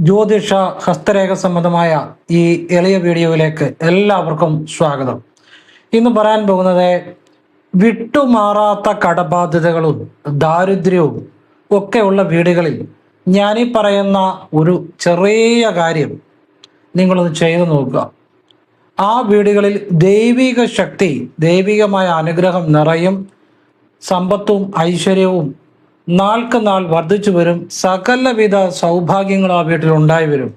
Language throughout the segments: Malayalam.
ജ്യോതിഷ ഹസ്തരേഖ സംബന്ധമായ ഈ എളിയ വീഡിയോയിലേക്ക് എല്ലാവർക്കും സ്വാഗതം. ഇന്ന് പറയാൻ പോകുന്നത് വിട്ടുമാറാത്ത കടബാധ്യതകളും ദാരിദ്ര്യവും ഒക്കെയുള്ള വീടുകളിൽ ഞാനീ പറയുന്ന ഒരു ചെറിയ കാര്യം നിങ്ങളൊന്ന് ചെയ്തു നോക്കുക. ആ വീടുകളിൽ ദൈവിക ശക്തി, ദൈവികമായ അനുഗ്രഹം നിറയും. സമ്പത്തും ഐശ്വര്യവും നാൾക്ക് നാൾ വർദ്ധിച്ചു വരും. സകലവിധ സൗഭാഗ്യങ്ങളും ആ വീട്ടിൽ ഉണ്ടായി വരും.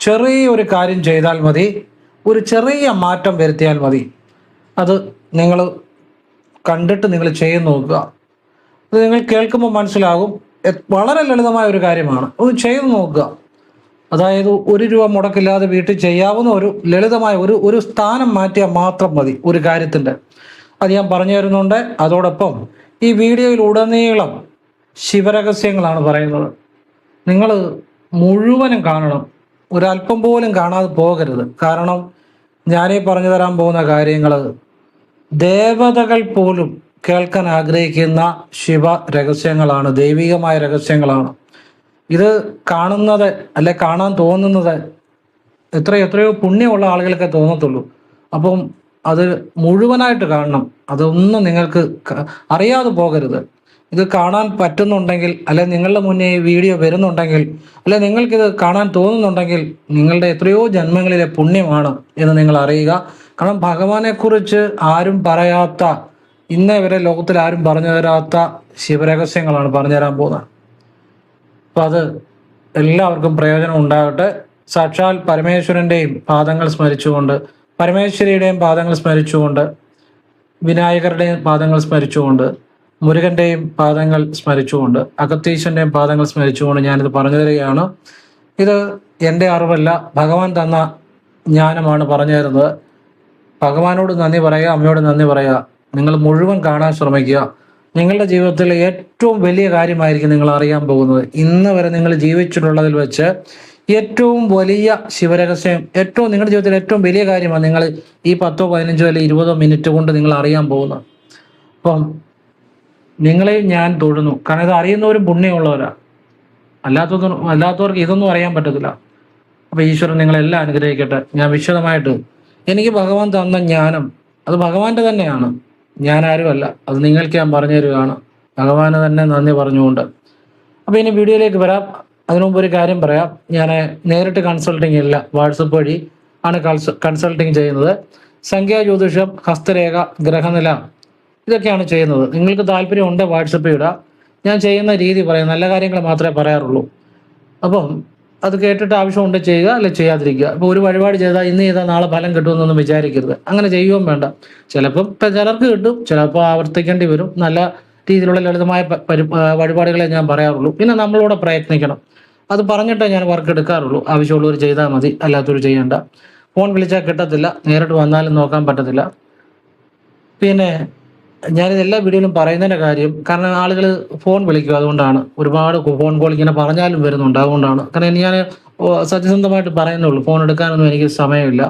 ചെറിയൊരു കാര്യം ചെയ്താൽ മതി, ഒരു ചെറിയ മാറ്റം വരുത്തിയാൽ മതി. അത് നിങ്ങൾ കണ്ടിട്ട് നിങ്ങൾ ചെയ്ത് നോക്കുക. അത് നിങ്ങൾ കേൾക്കുമ്പോൾ മനസ്സിലാകും. വളരെ ലളിതമായ ഒരു കാര്യമാണ്, ഒന്ന് ചെയ്ത് നോക്കുക. അതായത് ₹1 മുടക്കില്ലാതെ വീട്ടിൽ ചെയ്യാവുന്ന ഒരു ലളിതമായ ഒരു സ്ഥാനം മാറ്റിയാൽ മാത്രം മതി ഒരു കാര്യത്തിൻ്റെ. അത് ഞാൻ പറഞ്ഞു തരുന്നുണ്ട്. അതോടൊപ്പം ഈ വീഡിയോയിൽ ഉടനീളം ശിവരഹസ്യങ്ങളാണ് പറയുന്നത്. നിങ്ങൾ മുഴുവനും കാണണം, ഒരല്പം പോലും കാണാതെ പോകരുത്. കാരണം ഞാനീ പറഞ്ഞു തരാൻ പോകുന്ന കാര്യങ്ങൾ ദേവതകൾ പോലും കേൾക്കാൻ ആഗ്രഹിക്കുന്ന ശിവ രഹസ്യങ്ങളാണ്, ദൈവികമായ രഹസ്യങ്ങളാണ്. ഇത് കാണുന്നത് അല്ലെ കാണാൻ തോന്നുന്നത് എത്രയോ പുണ്യമുള്ള ആളുകൾക്കേ തോന്നത്തുള്ളൂ. അപ്പം അത് മുഴുവനായിട്ട് കാണണം. അതൊന്നും നിങ്ങൾക്ക് അറിയാതെ പോകരുത്. ഇത് കാണാൻ പറ്റുന്നുണ്ടെങ്കിൽ, അല്ലെ നിങ്ങളുടെ മുന്നേ ഈ വീഡിയോ വരുന്നുണ്ടെങ്കിൽ, അല്ലെ നിങ്ങൾക്കിത് കാണാൻ തോന്നുന്നുണ്ടെങ്കിൽ നിങ്ങളുടെ എത്രയോ ജന്മങ്ങളിലെ പുണ്യമാണ് എന്ന് നിങ്ങൾ അറിയുക. കാരണം ഭഗവാനെക്കുറിച്ച് ആരും പറയാത്ത, ഇന്നേ വരെ ലോകത്തിൽ ആരും പറഞ്ഞു തരാത്ത ശിവരഹസ്യങ്ങളാണ് പറഞ്ഞു തരാൻ പോകുന്നത്. അപ്പം അത് എല്ലാവർക്കും പ്രയോജനം ഉണ്ടാകട്ടെ. സാക്ഷാൽ പരമേശ്വരൻ്റെയും പാദങ്ങൾ സ്മരിച്ചുകൊണ്ട്, പരമേശ്വരിയുടെയും പാദങ്ങൾ സ്മരിച്ചുകൊണ്ട്, വിനായകരുടെയും പാദങ്ങൾ സ്മരിച്ചുകൊണ്ട്, മുരുകൻ്റെയും പാദങ്ങൾ സ്മരിച്ചുകൊണ്ട്, അഗത്തീശൻ്റെയും പാദങ്ങൾ സ്മരിച്ചുകൊണ്ട് ഞാനിത് പറഞ്ഞു തരികയാണ്. ഇത് എൻ്റെ അറിവല്ല, ഭഗവാൻ തന്ന ജ്ഞാനമാണ് പറഞ്ഞു തരുന്നത്. ഭഗവാനോട് നന്ദി പറയുക, അമ്മയോട് നന്ദി പറയുക. നിങ്ങൾ മുഴുവൻ കാണാൻ ശ്രമിക്കുക. നിങ്ങളുടെ ജീവിതത്തിലെ ഏറ്റവും വലിയ കാര്യമായിരിക്കും നിങ്ങൾ അറിയാൻ പോകുന്നത്. ഇന്ന് വരെ നിങ്ങൾ ജീവിച്ചിട്ടുള്ളതിൽ വെച്ച് ഏറ്റവും വലിയ ശിവരഹസ്യം, നിങ്ങളുടെ ജീവിതത്തിൽ ഏറ്റവും വലിയ കാര്യമാണ് നിങ്ങൾ ഈ 10, 15 അല്ലെങ്കിൽ 20 മിനിറ്റ് കൊണ്ട് നിങ്ങൾ അറിയാൻ പോകുന്നത്. അപ്പം നിങ്ങളെ ഞാൻ തൊഴുന്നു. കാരണം ഇത് അറിയുന്നവരും പുണ്യമുള്ളവരാ. അല്ലാത്തവർക്ക് ഇതൊന്നും അറിയാൻ പറ്റത്തില്ല. അപ്പൊ ഈശ്വരൻ നിങ്ങളെല്ലാം അനുഗ്രഹിക്കട്ടെ. ഞാൻ വിശദമായിട്ട്, എനിക്ക് ഭഗവാൻ തന്ന ജ്ഞാനം അത് ഭഗവാന്റെ തന്നെയാണ്, ഞാൻ ആരുമല്ല. അത് നിങ്ങൾക്ക് ഞാൻ പറഞ്ഞു തരികയാണ്, ഭഗവാന് തന്നെ നന്ദി പറഞ്ഞുകൊണ്ട്. അപ്പൊ ഇനി വീഡിയോയിലേക്ക് വരാം. അതിനു മുമ്പ് ഒരു കാര്യം പറയാം. ഞാൻ നേരിട്ട് കൺസൾട്ടിങ് ഇല്ല, വാട്സപ്പ് വഴി ആണ് കൺസൾട്ടിങ് ചെയ്യുന്നത്. സംഖ്യാജ്യോതിഷം, ഹസ്തരേഖ, ഗ്രഹനില, ഇതൊക്കെയാണ് ചെയ്യുന്നത്. നിങ്ങൾക്ക് താല്പര്യമുണ്ട് വാട്സപ്പിൽ ഇടാം. ഞാൻ ചെയ്യുന്ന രീതി പറയാം, നല്ല കാര്യങ്ങൾ മാത്രമേ പറയാറുള്ളൂ. അപ്പം അത് കേട്ടിട്ട് ആവശ്യമുണ്ട് ചെയ്യുക, അല്ലെ ചെയ്യാതിരിക്കുക. ഇപ്പോൾ ഒരു വഴിപാട് ചെയ്താൽ ഇന്ന് ചെയ്താൽ നാളെ ഫലം കിട്ടുമെന്നൊന്നും വിചാരിക്കരുത്. അങ്ങനെ ചെയ്യുകയും വേണ്ട. ചിലപ്പം ചിലർക്ക് കിട്ടും, ചിലപ്പോൾ ആവർത്തിക്കേണ്ടി വരും. നല്ല രീതിയിലുള്ള ലളിതമായ വഴിപാടുകളെ ഞാൻ പറയാറുള്ളൂ. പിന്നെ നമ്മളോട് പ്രയത്നിക്കണം. അത് പറഞ്ഞിട്ടേ ഞാൻ വർക്ക് എടുക്കാറുള്ളൂ. ആവശ്യമുള്ളവർ ചെയ്താൽ മതി, അല്ലാത്തവർ ചെയ്യേണ്ട. ഫോൺ വിളിച്ചാൽ കിട്ടത്തില്ല, നേരിട്ട് വന്നാലും നോക്കാൻ പറ്റത്തില്ല. പിന്നെ ഞാനിത് എല്ലാ വീഡിയോയിലും പറയുന്നതിൻ്റെ കാര്യം, കാരണം ആളുകൾ ഫോൺ വിളിക്കും, അതുകൊണ്ടാണ്. ഒരുപാട് ഫോൺ കോൾ ഇങ്ങനെ പറഞ്ഞാലും വരുന്നുണ്ട്, അതുകൊണ്ടാണ്. കാരണം ഞാൻ സത്യസന്ധമായിട്ട് പറയുന്നുള്ളൂ. ഫോൺ എടുക്കാനൊന്നും എനിക്ക് സമയമില്ല.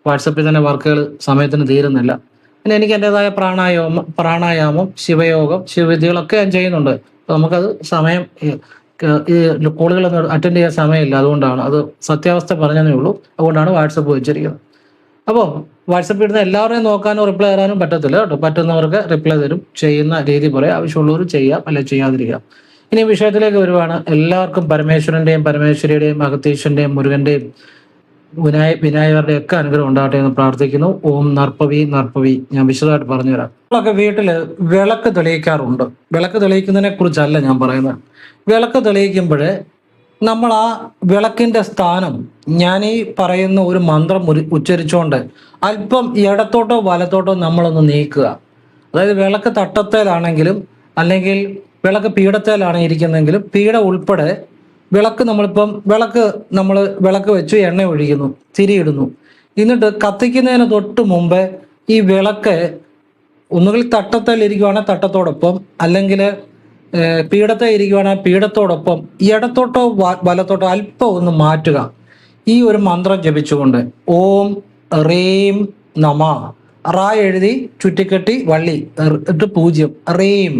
വാട്സപ്പിൽ തന്നെ വർക്കുകൾ സമയത്തിന് തീരുന്നില്ല. പിന്നെ എനിക്ക് എൻ്റെതായ പ്രാണായാമം, ശിവയോഗം, ശിവവിദ്യകളൊക്കെ ഞാൻ ചെയ്യുന്നുണ്ട്. നമുക്കത് സമയം, ഈ കോളുകളൊന്നും അറ്റൻഡ് ചെയ്യാൻ സമയമില്ല. അതുകൊണ്ടാണ്, അത് സത്യാവസ്ഥ പറഞ്ഞതേ ഉള്ളൂ. അതുകൊണ്ടാണ് വാട്സപ്പ് വെച്ചിരിക്കുന്നത്. അപ്പോൾ വാട്സപ്പിൽ ഇടുന്ന എല്ലാവരെയും നോക്കാനോ റിപ്ലൈ തരാനും പറ്റത്തില്ല കേട്ടോ. പറ്റുന്നവർക്ക് റിപ്ലൈ തരും, ചെയ്യുന്ന രീതി പറയാം. ആവശ്യമുള്ളവർ ചെയ്യാം, അല്ലെ ചെയ്യാതിരിക്കാം. ഇനി വിഷയത്തിലേക്ക് വരുവാണ്. എല്ലാവർക്കും പരമേശ്വരൻ്റെയും പരമേശ്വരിയുടെയും അഗത്തീശൻ്റെയും മുരുകൻ്റെയും വിനായകരുടെയും ഒക്കെ അനുഗ്രഹം ഉണ്ടാകട്ടെ എന്ന് പ്രാർത്ഥിക്കുന്നു. ഓം നർപ്പവി നർപ്പവി. ഞാൻ വിശദമായിട്ട് പറഞ്ഞുതരാം. നമ്മളൊക്കെ വീട്ടിൽ വിളക്ക് തെളിയിക്കാറുണ്ട്. വിളക്ക് തെളിയിക്കുന്നതിനെ കുറിച്ചല്ല ഞാൻ പറയുന്നത്. വിളക്ക് തെളിയിക്കുമ്പോൾ നമ്മൾ ആ വിളക്കിന്റെ സ്ഥാനം, ഞാൻ ഈ പറയുന്ന ഒരു മന്ത്രം ഉച്ചരിച്ചുകൊണ്ട് അല്പം ഇടത്തോട്ടോ വലത്തോട്ടോ നമ്മളൊന്ന് നീക്കുക. അതായത് വിളക്ക് തട്ടത്തേലാണെങ്കിലും, അല്ലെങ്കിൽ വിളക്ക് പീഠത്തേലാണ് ഇരിക്കുന്നെങ്കിലും, പീഠ ഉൾപ്പെടെ വിളക്ക് നമ്മൾ വിളക്ക് വെച്ച് എണ്ണ ഒഴിക്കുന്നു, തിരിയിടുന്നു. എന്നിട്ട് കത്തിക്കുന്നതിന് തൊട്ട് മുമ്പേ ഈ വിളക്ക് ഒന്നുകിൽ തട്ടത്തേൽ ഇരിക്കുവാണെങ്കിൽ തട്ടത്തോടൊപ്പം, അല്ലെങ്കിൽ പീഠത്തെ ഇരിക്കുവാണെങ്കിൽ പീഠത്തോടൊപ്പം ഇടത്തോട്ടോ വലത്തോട്ടോ അല്പം ഒന്ന് മാറ്റുക. ഈ ഒരു മന്ത്രം ജപിച്ചുകൊണ്ട് ഓം റീം നമ, റാ എഴുതി ചുറ്റിക്കെട്ടി വള്ളി ഇട്ട് 0, റീം,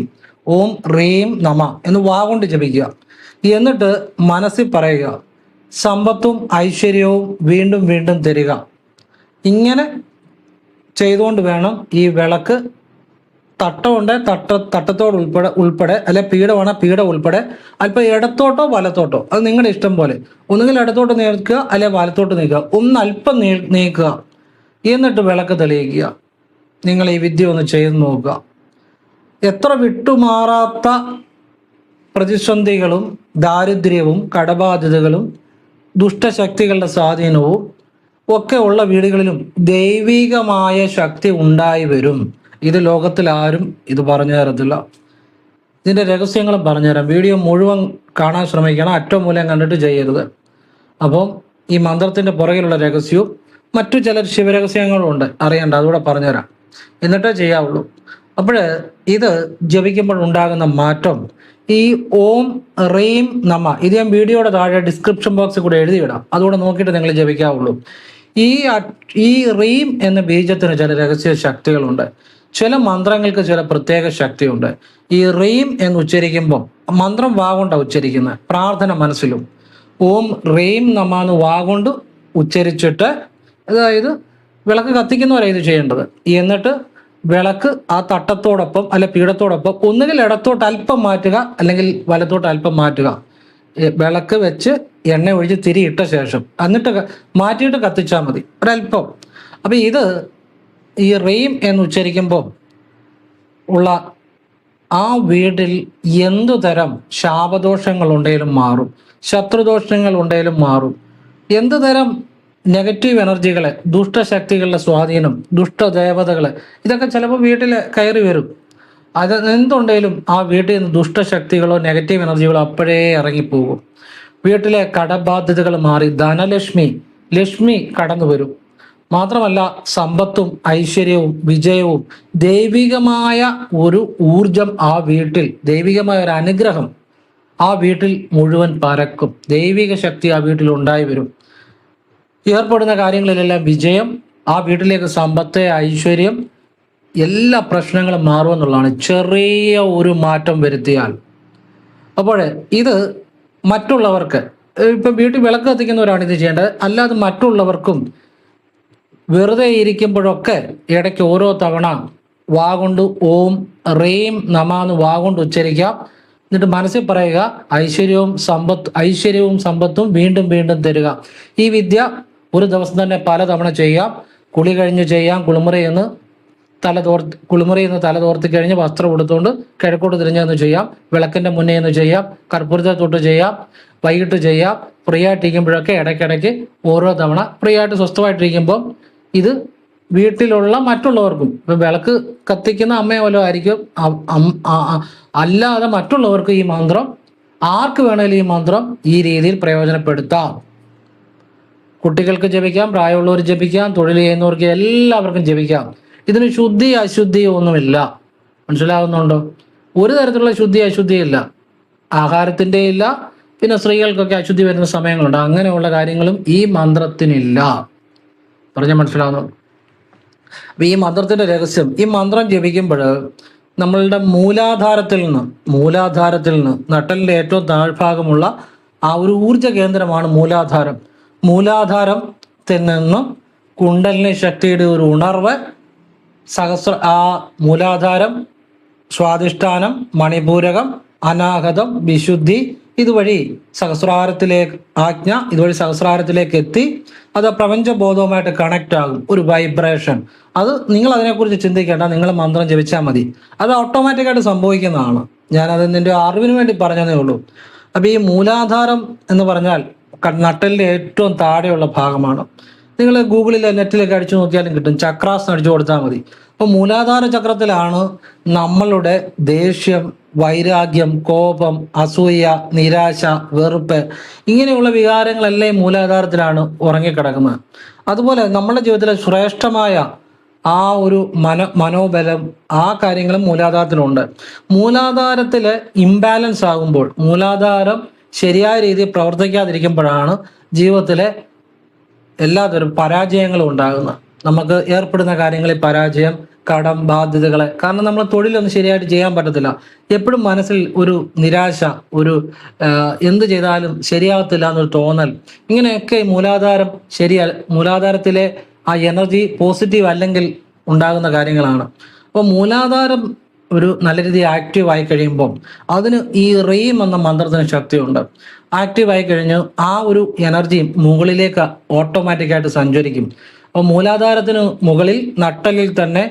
ഓം റീം നമ എന്ന് വാ കൊണ്ട് ജപിക്കുക. എന്നിട്ട് മനസ്സിൽ പറയുക, സമ്പത്തും ഐശ്വര്യവും വീണ്ടും വീണ്ടും തരിക. ഇങ്ങനെ ചെയ്തുകൊണ്ട് വേണം ഈ വിളക്ക് തട്ടമുണ്ട് തട്ടത്തോട് ഉൾപ്പെടെ അല്ലെ പീഠമാണ് പീഠ ഉൾപ്പെടെ അല്പം ഇടത്തോട്ടോ വലത്തോട്ടോ അത് നിങ്ങളുടെ ഇഷ്ടം പോലെ, ഒന്നുകിൽ ഇടത്തോട്ട് നീക്കുക അല്ലെ വലത്തോട്ട് നീക്കുക, ഒന്ന് അല്പം നീക്കുക, എന്നിട്ട് വിളക്ക് തെളിയിക്കുക. നിങ്ങൾ ഈ വിദ്യ ഒന്ന് ചെയ്ത് നോക്കുക. എത്ര വിട്ടുമാറാത്ത പ്രതിസന്ധികളും ദാരിദ്ര്യവും കടബാധ്യതകളും ദുഷ്ടശക്തികളുടെ സ്വാധീനവും ഒക്കെ ഉള്ള വീടുകളിലും ദൈവികമായ ശക്തി ഉണ്ടായി വരും. ഇത് ലോകത്തിൽ ആരും ഇത് പറഞ്ഞു തരത്തില്ല. ഇതിൻ്റെ രഹസ്യങ്ങളും പറഞ്ഞുതരാം. വീഡിയോ മുഴുവൻ കാണാൻ ശ്രമിക്കണം, അറ്റവും മൂലം കണ്ടിട്ട് ചെയ്യരുത്. അപ്പം ഈ മന്ത്രത്തിൻ്റെ പുറകിലുള്ള രഹസ്യവും മറ്റു ചില ശിവരഹസ്യങ്ങളും ഉണ്ട് അറിയണ്ട, അതുകൂടെ പറഞ്ഞുതരാം, എന്നിട്ടേ ചെയ്യാവുള്ളൂ. അപ്പോൾ ഇത് ജപിക്കുമ്പോൾ ഉണ്ടാകുന്ന മാറ്റം, ഈ ഓം റീം നമ, ഇത് ഞാൻ വീഡിയോയുടെ താഴെ ഡിസ്ക്രിപ്ഷൻ ബോക്സിൽ കൂടെ എഴുതിയിടാം, അതുകൂടെ നോക്കിയിട്ട് നിങ്ങൾ ജപിക്കാവുള്ളൂ. ഈ റീം എന്ന ബീജത്തിന് ചില രഹസ്യ ശക്തികളുണ്ട്. ചില മന്ത്രങ്ങൾക്ക് ചില പ്രത്യേക ശക്തിയുണ്ട്. ഈ റീം എന്ന് ഉച്ചരിക്കുമ്പം മന്ത്രം വാഗൊണ്ടാണ് ഉച്ചരിക്കുന്നത്, പ്രാർത്ഥന മനസ്സിലും. ഓം റീം നമ എന്ന് വാഗൊണ്ട് ഉച്ചരിച്ചിട്ട്, അതായത് വിളക്ക് കത്തിക്കുന്നവരാണ് ഇത് ചെയ്യേണ്ടത്. എന്നിട്ട് വിളക്ക് ആ തട്ടത്തോടൊപ്പം അല്ലെ പീഠത്തോടൊപ്പം ഒന്നുകിൽ ഇടത്തോട്ട് അല്പം മാറ്റുക അല്ലെങ്കിൽ വലത്തോട്ട് അല്പം മാറ്റുക. വിളക്ക് വെച്ച് എണ്ണ ഒഴിച്ച് തിരിയിട്ട ശേഷം എന്നിട്ട് മാറ്റിയിട്ട് കത്തിച്ചാൽ മതി ഒരല്പം. അപ്പം ഇത് ഈ റീം എന്ന് ഉച്ചരിക്കുമ്പോൾ ഉള്ള ആ വീട്ടിൽ എന്തു തരം ശാപദോഷങ്ങൾ ഉണ്ടെങ്കിലും മാറും, ശത്രുദോഷങ്ങൾ ഉണ്ടെങ്കിലും മാറും. എന്തു തരം നെഗറ്റീവ് എനർജികളെ, ദുഷ്ടശക്തികളുടെ സ്വാധീനം, ദുഷ്ടദേവതകളെ, ഇതൊക്കെ ചിലപ്പോൾ വീട്ടിൽ കയറി വരും. അത് എന്തുണ്ടെങ്കിലും ആ വീട്ടിൽ നിന്ന് ദുഷ്ടശക്തികളോ നെഗറ്റീവ് എനർജികളോ അപ്പോഴേ ഇറങ്ങിപ്പോകും. വീട്ടിലെ കടബാധ്യതകൾ മാറി ലക്ഷ്മി കടന്നു വരും. മാത്രമല്ല സമ്പത്തും ഐശ്വര്യവും വിജയവും ദൈവികമായ ഒരു ഊർജം ആ വീട്ടിൽ, ദൈവികമായ ഒരു അനുഗ്രഹം ആ വീട്ടിൽ മുഴുവൻ പരക്കും. ദൈവിക ശക്തി ആ വീട്ടിൽ ഉണ്ടായി വരും. ഏർപ്പെടുന്ന കാര്യങ്ങളിലെല്ലാം വിജയം, ആ വീട്ടിലേക്ക് സമ്പത്ത്, ഐശ്വര്യം, എല്ലാ പ്രശ്നങ്ങളും മാറുമെന്നുള്ളതാണ് ചെറിയ ഒരു മാറ്റം വരുത്തിയാൽ. അപ്പോൾ ഇത് മറ്റുള്ളവർക്ക്, ഇപ്പം വീട്ടിൽ വിളക്ക് കത്തിക്കുന്നവരാണ് ഇത് ചെയ്യേണ്ടത്. അല്ലാതെ മറ്റുള്ളവർക്കും വെറുതെ ഇരിക്കുമ്പോഴൊക്കെ ഇടയ്ക്ക് ഓരോ തവണ വാഗൊണ്ട് ഓം റീം നമ എന്ന് വാഗൊണ്ട് ഉച്ചരിക്കാം. എന്നിട്ട് മനസ്സിൽ പറയുക, ഐശ്വര്യവും സമ്പത്തും വീണ്ടും വീണ്ടും തരിക. ഈ വിദ്യ ഒരു ദിവസം തന്നെ പലതവണ ചെയ്യാം. കുളി കഴിഞ്ഞ് ചെയ്യാം, കുളിമുറിയിൽ നിന്ന് തല തോർത്തി കഴിഞ്ഞ് വസ്ത്രം എടുത്തുകൊണ്ട് കിഴക്കോട്ട് തിരിഞ്ഞെന്ന് ചെയ്യാം, വിളക്കിൻ്റെ മുന്നേ നിന്ന് ചെയ്യാം, കർപ്പൂരത്തെ തൊട്ട് ചെയ്യാം, വൈകിട്ട് ചെയ്യാം. ഫ്രീ ആയിട്ടിരിക്കുമ്പോഴൊക്കെ ഇടയ്ക്കിടയ്ക്ക് ഓരോ തവണ ഫ്രീ ആയിട്ട് സ്വസ്ഥമായിട്ടിരിക്കുമ്പം ഇത് വീട്ടിലുള്ള മറ്റുള്ളവർക്കും, ഇപ്പം വിളക്ക് കത്തിക്കുന്ന അമ്മയെ വല്ലതും ആയിരിക്കും, അല്ലാതെ മറ്റുള്ളവർക്ക് ഈ മന്ത്രം, ആർക്ക് വേണമെങ്കിലും ഈ മന്ത്രം ഈ രീതിയിൽ പ്രയോജനപ്പെടുത്താം. കുട്ടികൾക്ക് ജപിക്കാം, പ്രായമുള്ളവർ ജപിക്കാം, തൊഴിൽ ചെയ്യുന്നവർക്ക് എല്ലാവർക്കും ജപിക്കാം. ഇതിന് ശുദ്ധി അശുദ്ധി ഒന്നുമില്ല. മനസ്സിലാകുന്നുണ്ടോ? ഒരു തരത്തിലുള്ള ശുദ്ധി അശുദ്ധി ഇല്ല. ആഹാരത്തിൻ്റെ ഇല്ല, പിന്നെ സ്ത്രീകൾക്കൊക്കെ അശുദ്ധി വരുന്ന സമയങ്ങളുണ്ട്. അങ്ങനെയുള്ള കാര്യങ്ങളും ഈ മന്ത്രത്തിനില്ല. പറഞ്ഞാൽ മനസ്സിലാവുന്നു? അപ്പം ഈ മന്ത്രത്തിൻ്റെ രഹസ്യം, ഈ മന്ത്രം ജപിക്കുമ്പോൾ നമ്മളുടെ മൂലാധാരത്തിൽ നിന്ന് നട്ടലിൻ്റെ ഏറ്റവും താഴ്ഭാഗമുള്ള ആ ഒരു ഊർജ കേന്ദ്രമാണ് മൂലാധാരം. മൂലാധാരത്തിൽ നിന്ന് കുണ്ടലിനി ശക്തിയുടെ ഒരു ഉണർവ്, ആ മൂലാധാരം, സ്വാധിഷ്ഠാനം, മണിപൂരകം, അനാഹതം, വിശുദ്ധി, ഇതുവഴി സഹസ്രാരത്തിലേക്ക് എത്തി അത് പ്രപഞ്ചബോധവുമായിട്ട് കണക്റ്റ് ആകും. ഒരു വൈബ്രേഷൻ. അത് നിങ്ങൾ അതിനെക്കുറിച്ച് ചിന്തിക്കേണ്ട, നിങ്ങൾ മന്ത്രം ജപിച്ചാൽ മതി, അത് ഓട്ടോമാറ്റിക്കായിട്ട് സംഭവിക്കുന്നതാണ്. ഞാനത് നിൻ്റെ അറിവിന് വേണ്ടി പറഞ്ഞതേ ഉള്ളൂ. അപ്പോൾ ഈ മൂലാധാരം എന്ന് പറഞ്ഞാൽ നട്ടലിൻ്റെ ഏറ്റവും താഴെയുള്ള ഭാഗമാണ്. നിങ്ങൾ ഗൂഗിളിൽ നെറ്റിലൊക്കെ അടിച്ചു നോക്കിയാലും കിട്ടും, ചക്രാസ് അടിച്ചു കൊടുത്താൽ മതി. അപ്പോൾ മൂലാധാര ചക്രത്തിലാണ് നമ്മളുടെ ദേഷ്യം, വൈരാഗ്യം, കോപം, അസൂയ, നിരാശ, വെറുപ്പ്, ഇങ്ങനെയുള്ള വികാരങ്ങളെല്ലാം ഈ മൂലാധാരത്തിലാണ് ഉറങ്ങിക്കിടക്കുന്നത്. അതുപോലെ നമ്മുടെ ജീവിതത്തിലെ ശ്രേഷ്ഠമായ ആ ഒരു മനോബലം, ആ കാര്യങ്ങളും മൂലാധാരത്തിലുണ്ട്. മൂലാധാരത്തിൽ ഇംബാലൻസ് ആകുമ്പോൾ, മൂലാധാരം ശരിയായ രീതിയിൽ പ്രവർത്തിക്കാതിരിക്കുമ്പോഴാണ് ജീവിതത്തിലെ എല്ലാതരം പരാജയങ്ങളും ഉണ്ടാകുന്നത്. നമുക്ക് ഏർപ്പെടുന്ന കാര്യങ്ങളിൽ പരാജയം, കടം ബാധ്യതകളെ, കാരണം നമ്മൾ തൊഴിലൊന്നും ശരിയായിട്ട് ചെയ്യാൻ പറ്റത്തില്ല. എപ്പോഴും മനസ്സിൽ ഒരു നിരാശ, ഒരു എന്ത് ചെയ്താലും ശരിയാകത്തില്ല എന്നൊരു തോന്നൽ, ഇങ്ങനെയൊക്കെ മൂലാധാരത്തിലെ ആ എനർജി പോസിറ്റീവ് അല്ലെങ്കിൽ ഉണ്ടാകുന്ന കാര്യങ്ങളാണ്. അപ്പോൾ മൂലാധാരം ഒരു നല്ല രീതിയിൽ ആക്റ്റീവ് ആയി കഴിയുമ്പം അതിന് ഈ റീം എന്ന മന്ത്രത്തിന് ശക്തിയുണ്ട്. ആക്റ്റീവ് ആയി കഴിഞ്ഞ് ആ ഒരു എനർജി മുകളിലേക്ക് ഓട്ടോമാറ്റിക്കായിട്ട് സഞ്ചരിക്കും. അപ്പോൾ മൂലാധാരത്തിന് മുകളിൽ നട്ടലിൽ തന്നെ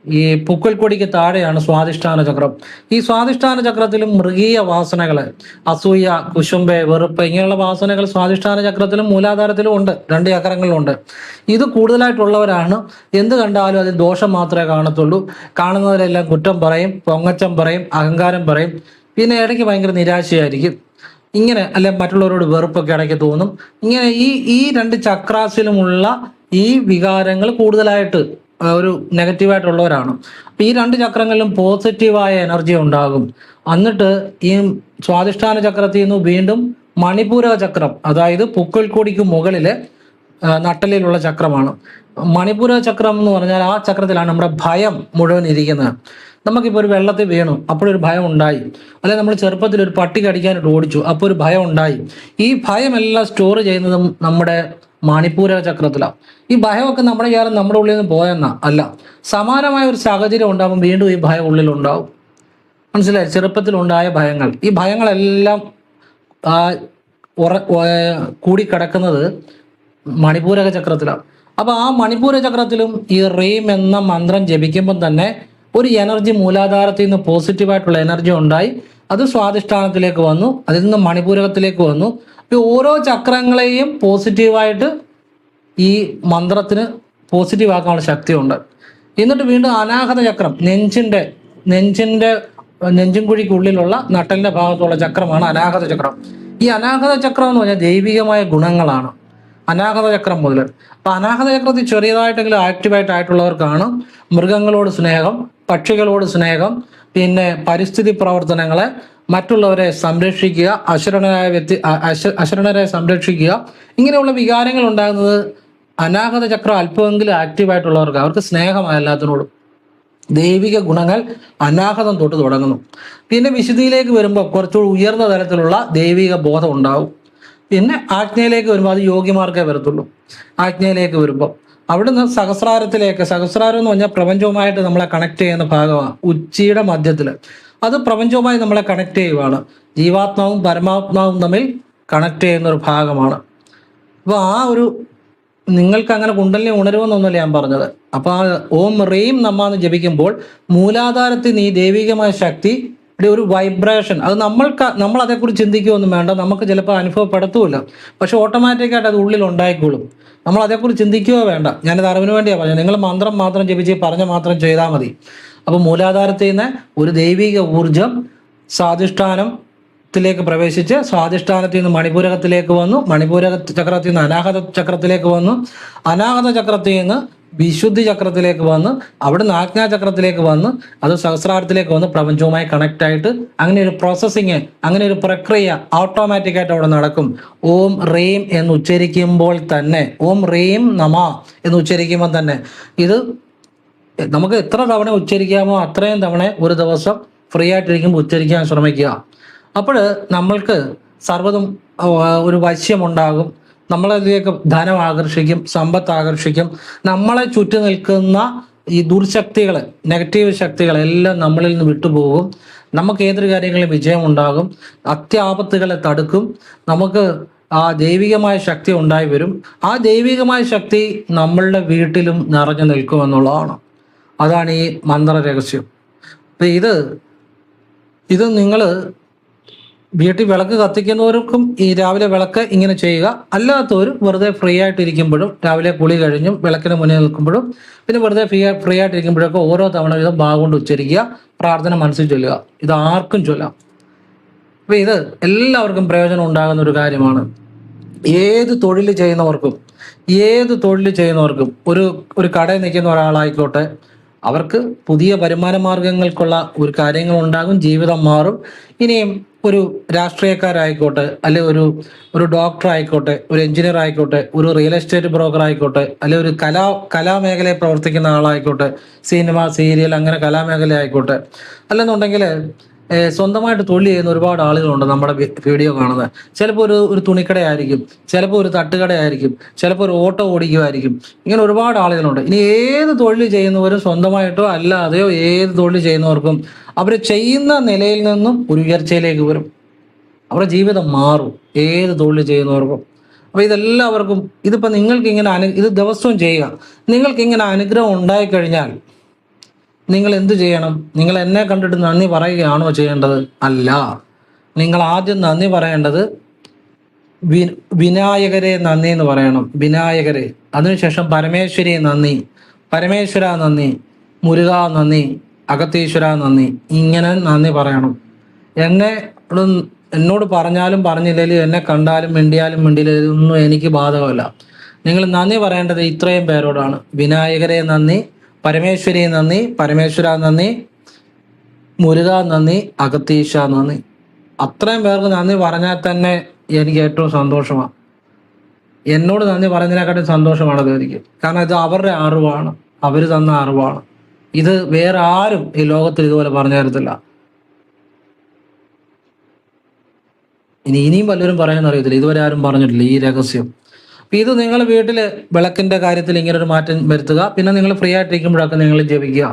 ഈ പുക്കൽക്കൊടിക്ക് താഴെയാണ് സ്വാധിഷ്ഠാന ചക്രം. ഈ സ്വാധിഷ്ഠാന ചക്രത്തിലും മൃഗീയ വാസനകള്, അസൂയ, കുശുമ്പ്, വെറുപ്പ്, ഇങ്ങനെയുള്ള വാസനകൾ സ്വാധിഷ്ഠാന ചക്രത്തിലും മൂലാധാരത്തിലും ഉണ്ട്, രണ്ട് ചക്രങ്ങളിലുണ്ട്. ഇത് കൂടുതലായിട്ടുള്ളവരാണ് എന്ത് കണ്ടാലും അതിൽ ദോഷം മാത്രമേ കാണത്തുള്ളൂ. കാണുന്നവരെല്ലാം കുറ്റം പറയും, പൊങ്ങച്ചം പറയും, അഹങ്കാരം പറയും, പിന്നെ ഇടയ്ക്ക് ഭയങ്കര നിരാശയായിരിക്കും. ഇങ്ങനെ അല്ലെ മറ്റുള്ളവരോട് വെറുപ്പൊക്കെ ഇടയ്ക്ക് തോന്നും. ഇങ്ങനെ ഈ രണ്ട് ചക്രാസിലുമുള്ള ഈ വികാരങ്ങൾ കൂടുതലായിട്ട് ഒരു നെഗറ്റീവായിട്ടുള്ളവരാണ്. അപ്പം ഈ രണ്ട് ചക്രങ്ങളിലും പോസിറ്റീവായ എനർജി ഉണ്ടാകും. എന്നിട്ട് ഈ സ്വാധിഷ്ഠാന ചക്രത്തിൽ നിന്ന് വീണ്ടും മണിപൂരക ചക്രം, അതായത് പുക്കൽക്കൊടിക്ക് മുകളിലെ നട്ടലിലുള്ള ചക്രമാണ്. മണിപൂരക ചക്രം എന്ന് പറഞ്ഞാൽ ആ ചക്രത്തിലാണ് നമ്മുടെ ഭയം മുഴുവൻ ഇരിക്കുന്നത്. നമുക്കിപ്പോൾ ഒരു വെള്ളത്തിൽ വീണു, അപ്പോഴൊരു ഭയം ഉണ്ടായി. അല്ലെങ്കിൽ നമ്മൾ ചെറുപ്പത്തിൽ ഒരു പട്ടി കടിക്കാനായിട്ട് ഓടിച്ചു, അപ്പോൾ ഒരു ഭയം ഉണ്ടായി. ഈ ഭയമെല്ലാം സ്റ്റോർ ചെയ്യുന്നതും നമ്മുടെ മണിപൂരക ചക്രത്തിലാണ്. ഈ ഭയമൊക്കെ നമ്മുടെ ഉള്ളിൽ നിന്ന് പോയെന്നാ അല്ല, സമാനമായ ഒരു സാഹചര്യം ഉണ്ടാകുമ്പോൾ വീണ്ടും ഈ ഭയം ഉള്ളിലുണ്ടാവും. മനസ്സിലായി? ചെറുപ്പത്തിലുണ്ടായ ഭയങ്ങൾ, ഈ ഭയങ്ങളെല്ലാം കൂടിക്കിടക്കുന്നത് മണിപൂരക ചക്രത്തിലാണ്. അപ്പോൾ ആ മണിപൂരക ചക്രത്തിലും ഈ റീം എന്ന മന്ത്രം ജപിക്കുമ്പം തന്നെ ഒരു എനർജി മൂലാധാരത്തിൽ നിന്ന് പോസിറ്റീവായിട്ടുള്ള എനർജി ഉണ്ടായി, അത് സ്വാധിഷ്ഠാനത്തിലേക്ക് വന്നു, അതിൽ നിന്ന് മണിപൂരകത്തിലേക്ക് വന്നു. അപ്പോൾ ഓരോ ചക്രങ്ങളെയും പോസിറ്റീവായിട്ട് ഈ മന്ത്രത്തിന് പോസിറ്റീവ് ആക്കാനുള്ള ശക്തിയുണ്ട്. എന്നിട്ട് വീണ്ടും അനാഹത ചക്രം, നെഞ്ചും കുഴിക്കുള്ളിലുള്ള നട്ടലിന്റെ ഭാഗത്തുള്ള ചക്രമാണ് അനാഹത ചക്രം. ഈ അനാഹത ചക്രം എന്ന് പറഞ്ഞാൽ ദൈവികമായ ഗുണങ്ങളാണ് അനാഹത ചക്രം മുതൽ. അപ്പൊ അനാഹത ചക്രത്തിൽ ചെറിയതായിട്ടെങ്കിലും ആയിട്ടുള്ളവർക്കാണ് മൃഗങ്ങളോട് സ്നേഹം, പക്ഷികളോട് സ്നേഹം, പിന്നെ പരിസ്ഥിതി പ്രവർത്തനങ്ങളെ, മറ്റുള്ളവരെ സംരക്ഷിക്കുക, അശരണരെ സംരക്ഷിക്കുക, ഇങ്ങനെയുള്ള വികാരങ്ങൾ ഉണ്ടാകുന്നത് അനാഹത ചക്രം അല്പമെങ്കിലും ആക്റ്റീവായിട്ടുള്ളവർക്ക്. അവർക്ക് സ്നേഹമാണ് എല്ലാത്തിനോടും. ദൈവിക ഗുണങ്ങൾ അനാഹതം തൊട്ട് തുടങ്ങുന്നു. പിന്നെ വിശുദ്ധിയിലേക്ക് വരുമ്പോൾ കുറച്ചുകൂടി ഉയർന്ന തലത്തിലുള്ള ദൈവിക ബോധം ഉണ്ടാവും. പിന്നെ ആജ്ഞയിലേക്ക് വരുമ്പോൾ അത് യോഗ്യമാർക്കേ വരത്തുള്ളൂ. ആജ്ഞയിലേക്ക് വരുമ്പോൾ അവിടുന്ന് സഹസ്രാരം എന്ന് പറഞ്ഞാൽ പ്രപഞ്ചവുമായിട്ട് നമ്മളെ കണക്ട് ചെയ്യുന്ന ഭാഗമാണ്. ഉച്ചിയുടെ മധ്യത്തിൽ അത് പ്രപഞ്ചവുമായി നമ്മളെ കണക്ട് ചെയ്യുവാണ്. ജീവാത്മാവും പരമാത്മാവും തമ്മിൽ കണക്ട് ചെയ്യുന്ന ഒരു ഭാഗമാണ്. അപ്പോൾ ആ ഒരു നിങ്ങൾക്ക് അങ്ങനെ കുണ്ടലിനെ ഉണരുമെന്നൊന്നുമല്ല ഞാൻ പറഞ്ഞത്. അപ്പോൾ ആ ഓം റീം നമ എന്ന് ജപിക്കുമ്പോൾ മൂലാധാരത്തിൽ ഈ ദൈവികമായ ശക്തി ഒരു വൈബ്രേഷൻ, അത് നമ്മൾ അതേക്കുറിച്ച് ചിന്തിക്കുകയൊന്നും വേണ്ട, നമുക്ക് ചിലപ്പോൾ അനുഭവപ്പെടുത്തുമില്ല, പക്ഷെ ഓട്ടോമാറ്റിക്കായിട്ട് അത് ഉള്ളിൽ ഉണ്ടായിക്കോളും. നമ്മൾ അതേക്കുറിച്ച് ചിന്തിക്കുകയോ വേണ്ട. ഞാനിത് അറിവിന് വേണ്ടിയാണ് പറഞ്ഞത്. നിങ്ങൾ മന്ത്രം മാത്രം ജപിച്ച് പറഞ്ഞ മാത്രം ചെയ്താൽ മതി. അപ്പോൾ മൂലാധാരത്തിൽ നിന്ന് ഒരു ദൈവിക ഊർജം സ്വാധിഷ്ഠാനത്തിലേക്ക് പ്രവേശിച്ച് സ്വാധിഷ്ഠാനത്തിൽ നിന്ന് മണിപൂരകത്തിലേക്ക് വന്നു, മണിപൂരക ചക്രത്തിൽ നിന്ന് അനാഹത ചക്രത്തിലേക്ക് വന്നു, അനാഹത ചക്രത്തിൽ നിന്ന് വിശുദ്ധി ചക്രത്തിലേക്ക് വന്ന് അവിടുന്ന് ആജ്ഞാചക്രത്തിലേക്ക് വന്ന് അത് സഹസ്രാരത്തിലേക്ക് വന്ന് പ്രപഞ്ചവുമായി കണക്ട് ആയിട്ട് അങ്ങനെ ഒരു പ്രോസസ്സിങ്, അങ്ങനെ ഒരു പ്രക്രിയ ഓട്ടോമാറ്റിക്കായിട്ട് അവിടെ നടക്കും. ഓം റീം എന്ന് ഉച്ചരിക്കുമ്പോൾ തന്നെ, ഓം റീം നമ എന്ന് ഉച്ചരിക്കുമ്പോൾ തന്നെ ഇത് നമുക്ക് എത്ര തവണ ഉച്ചരിക്കാമോ അത്രയും തവണ ഒരു ദിവസം ഫ്രീ ആയിട്ടിരിക്കുമ്പോൾ ഉച്ചരിക്കാൻ ശ്രമിക്കുക. അപ്പോൾ നമ്മൾക്ക് സർവ്വതും ഒരു വശ്യമുണ്ടാകും. നമ്മളതിലേക്ക് ധനം ആകർഷിക്കും, സമ്പത്ത് ആകർഷിക്കും. നമ്മളെ ചുറ്റി നിൽക്കുന്ന ഈ ദുർശക്തികൾ, നെഗറ്റീവ് ശക്തികളെല്ലാം നമ്മളിൽ നിന്ന് വിട്ടുപോകും. നമുക്ക് ഏതൊരു കാര്യങ്ങളിലും വിജയമുണ്ടാകും. അത്യാപത്തുകളെ തടുക്കും. നമുക്ക് ആ ദൈവികമായ ശക്തി ഉണ്ടായി വരും. ആ ദൈവികമായ ശക്തി നമ്മളുടെ വീട്ടിലും നിറഞ്ഞു നിൽക്കുമെന്നുള്ളതാണ്. അതാണ് ഈ മന്ത്ര രഹസ്യം. അപ്പം ഇത് നിങ്ങൾ വീട്ടിൽ വിളക്ക് കത്തിക്കുന്നവർക്കും ഈ രാവിലെ വിളക്ക് ഇങ്ങനെ ചെയ്യുക. അല്ലാത്തവർ വെറുതെ ഫ്രീ ആയിട്ടിരിക്കുമ്പോഴും, രാവിലെ കുളി കഴിഞ്ഞും വിളക്കിന് മുന്നിൽ നിൽക്കുമ്പോഴും, പിന്നെ വെറുതെ ഫ്രീ ആയിട്ടിരിക്കുമ്പോഴൊക്കെ ഓരോ തവണ വീതം കൊണ്ട് ഉച്ചരിക്കുക, പ്രാർത്ഥന മനസ്സിൽ ചൊല്ലുക. ഇത് ആർക്കും ചൊല്ലാം. അപ്പം ഇത് എല്ലാവർക്കും പ്രയോജനം ഉണ്ടാകുന്ന ഒരു കാര്യമാണ്. ഏത് തൊഴിൽ ചെയ്യുന്നവർക്കും ഒരു കടയിൽ നിൽക്കുന്ന ഒരാളായിക്കോട്ടെ, അവർക്ക് പുതിയ വരുമാന മാർഗങ്ങൾക്കുള്ള ഒരു കാര്യങ്ങൾ ഉണ്ടാകും, ജീവിതം മാറും. ഇനിയും ഒരു രാഷ്ട്രീയക്കാരായിക്കോട്ടെ, അല്ലെ ഒരു ഡോക്ടർ ആയിക്കോട്ടെ, ഒരു എഞ്ചിനീയർ ആയിക്കോട്ടെ, ഒരു റിയൽ എസ്റ്റേറ്റ് ബ്രോക്കർ ആയിക്കോട്ടെ, അല്ലെ ഒരു കലാമേഖലയിൽ പ്രവർത്തിക്കുന്ന ആളായിക്കോട്ടെ, സിനിമ സീരിയൽ അങ്ങനെ കലാമേഖല ആയിക്കോട്ടെ, അല്ലെന്നുണ്ടെങ്കിൽ സ്വന്തമായിട്ട് തൊഴിൽ ചെയ്യുന്ന ഒരുപാട് ആളുകളുണ്ട് നമ്മുടെ വീഡിയോ കാണുന്നത്. ചിലപ്പോൾ ഒരു തുണിക്കടയായിരിക്കും, ചിലപ്പോൾ ഒരു തട്ടുകടയായിരിക്കും, ചിലപ്പോൾ ഒരു ഓട്ടോ ഓടിക്കുമായിരിക്കും. ഇങ്ങനെ ഒരുപാട് ആളുകളുണ്ട്. ഇനി ഏത് തൊഴിൽ ചെയ്യുന്നവരും സ്വന്തമായിട്ടോ അല്ലാതെയോ ഏത് തൊഴിൽ ചെയ്യുന്നവർക്കും അവർ ചെയ്യുന്ന നിലയിൽ നിന്നും ഒരു ഉയർച്ചയിലേക്ക് വരും. അവരുടെ ജീവിതം മാറും, ഏത് തൊഴിൽ ചെയ്യുന്നവർക്കും. അപ്പോൾ ഇതെല്ലാവർക്കും ഇതിപ്പോൾ നിങ്ങൾക്ക് ഇങ്ങനെ ഇത് ദിവസവും ചെയ്യുക. നിങ്ങൾക്ക് ഇങ്ങനെ അനുഗ്രഹം ഉണ്ടായിക്കഴിഞ്ഞാൽ നിങ്ങൾ എന്ത് ചെയ്യണം? നിങ്ങൾ എന്നെ കണ്ടിട്ട് നന്ദി പറയുകയാണോ ചെയ്യേണ്ടത്? അല്ല. നിങ്ങൾ ആദ്യം നന്ദി പറയേണ്ടത് വിനായകരെ നന്ദി എന്ന് പറയണം. വിനായകരെ. അതിനുശേഷം പരമേശ്വരിയെ നന്ദി, പരമേശ്വര നന്ദി, മുരുക നന്ദി, അകത്തീശ്വര നന്ദി. ഇങ്ങനെ നന്ദി പറയണം. എന്നോട് പറഞ്ഞാലും പറഞ്ഞില്ലെങ്കിലും എന്നെ കണ്ടാലും മിണ്ടിയാലും മിണ്ടിയില്ലെങ്കിലും ഒന്നും എനിക്ക് ബാധകമല്ല. നിങ്ങൾ നന്ദി പറയേണ്ടത് ഇത്രയും പേരോടാണ്. വിനായകരെ നന്ദി, പരമേശ്വരി നന്ദി, പരമേശ്വര നന്ദി, മുരുക നന്ദി, അകത്തീശ നന്ദി. അത്രയും പേർക്ക് നന്ദി പറഞ്ഞാൽ തന്നെ എനിക്ക് ഏറ്റവും സന്തോഷമാണ്. എന്നോട് നന്ദി പറയുന്നതിനെക്കാട്ടും സന്തോഷമാണ് അത് എനിക്ക്. കാരണം ഇത് അവരുടെ അറിവാണ്, അവർ തന്ന അറിവാണ്. ഇത് വേറെ ആരും ഈ ലോകത്തിൽ ഇതുപോലെ പറഞ്ഞു തരത്തില്ല. ഇനിയും പലരും പറയാൻ അറിയത്തില്ല, ഇതുവരെ ആരും പറഞ്ഞിട്ടില്ല ഈ രഹസ്യം. അപ്പം ഇത് നിങ്ങൾ വീട്ടിൽ വിളക്കിൻ്റെ കാര്യത്തിൽ ഇങ്ങനെ ഒരു മാറ്റം വരുത്തുക. പിന്നെ നിങ്ങൾ ഫ്രീ ആയിട്ടിരിക്കുമ്പോഴൊക്കെ നിങ്ങൾ ജപിക്കുക.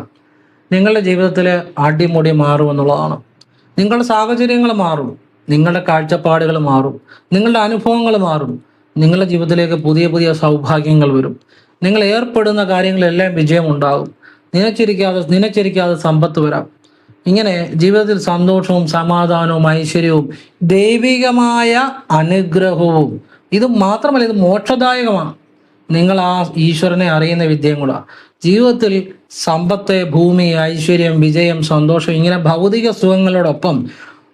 നിങ്ങളുടെ ജീവിതത്തിൽ അടിമുടി മാറും എന്നുള്ളതാണ്. നിങ്ങളുടെ സാഹചര്യങ്ങൾ മാറും, നിങ്ങളുടെ കാഴ്ചപ്പാടുകൾ മാറും, നിങ്ങളുടെ അനുഭവങ്ങൾ മാറും. നിങ്ങളുടെ ജീവിതത്തിലേക്ക് പുതിയ പുതിയ സൗഭാഗ്യങ്ങൾ വരും. നിങ്ങൾ ഏർപ്പെടുന്ന കാര്യങ്ങളെല്ലാം വിജയമുണ്ടാകും. നിനച്ചിരിക്കാതെ സമ്പത്ത് വരാം. ഇങ്ങനെ ജീവിതത്തിൽ സന്തോഷവും സമാധാനവും ഐശ്വര്യവും ദൈവികമായ അനുഗ്രഹവും, ഇത് മാത്രമല്ല, ഇത് മോക്ഷദായകമാണ്. നിങ്ങൾ ആ ഈശ്വരനെ അറിയുന്ന വിദ്യയും കൂടെ. ജീവിതത്തിൽ സമ്പത്ത്, ഭൂമി, ഐശ്വര്യം, വിജയം, സന്തോഷം, ഇങ്ങനെ ഭൗതിക സുഖങ്ങളോടൊപ്പം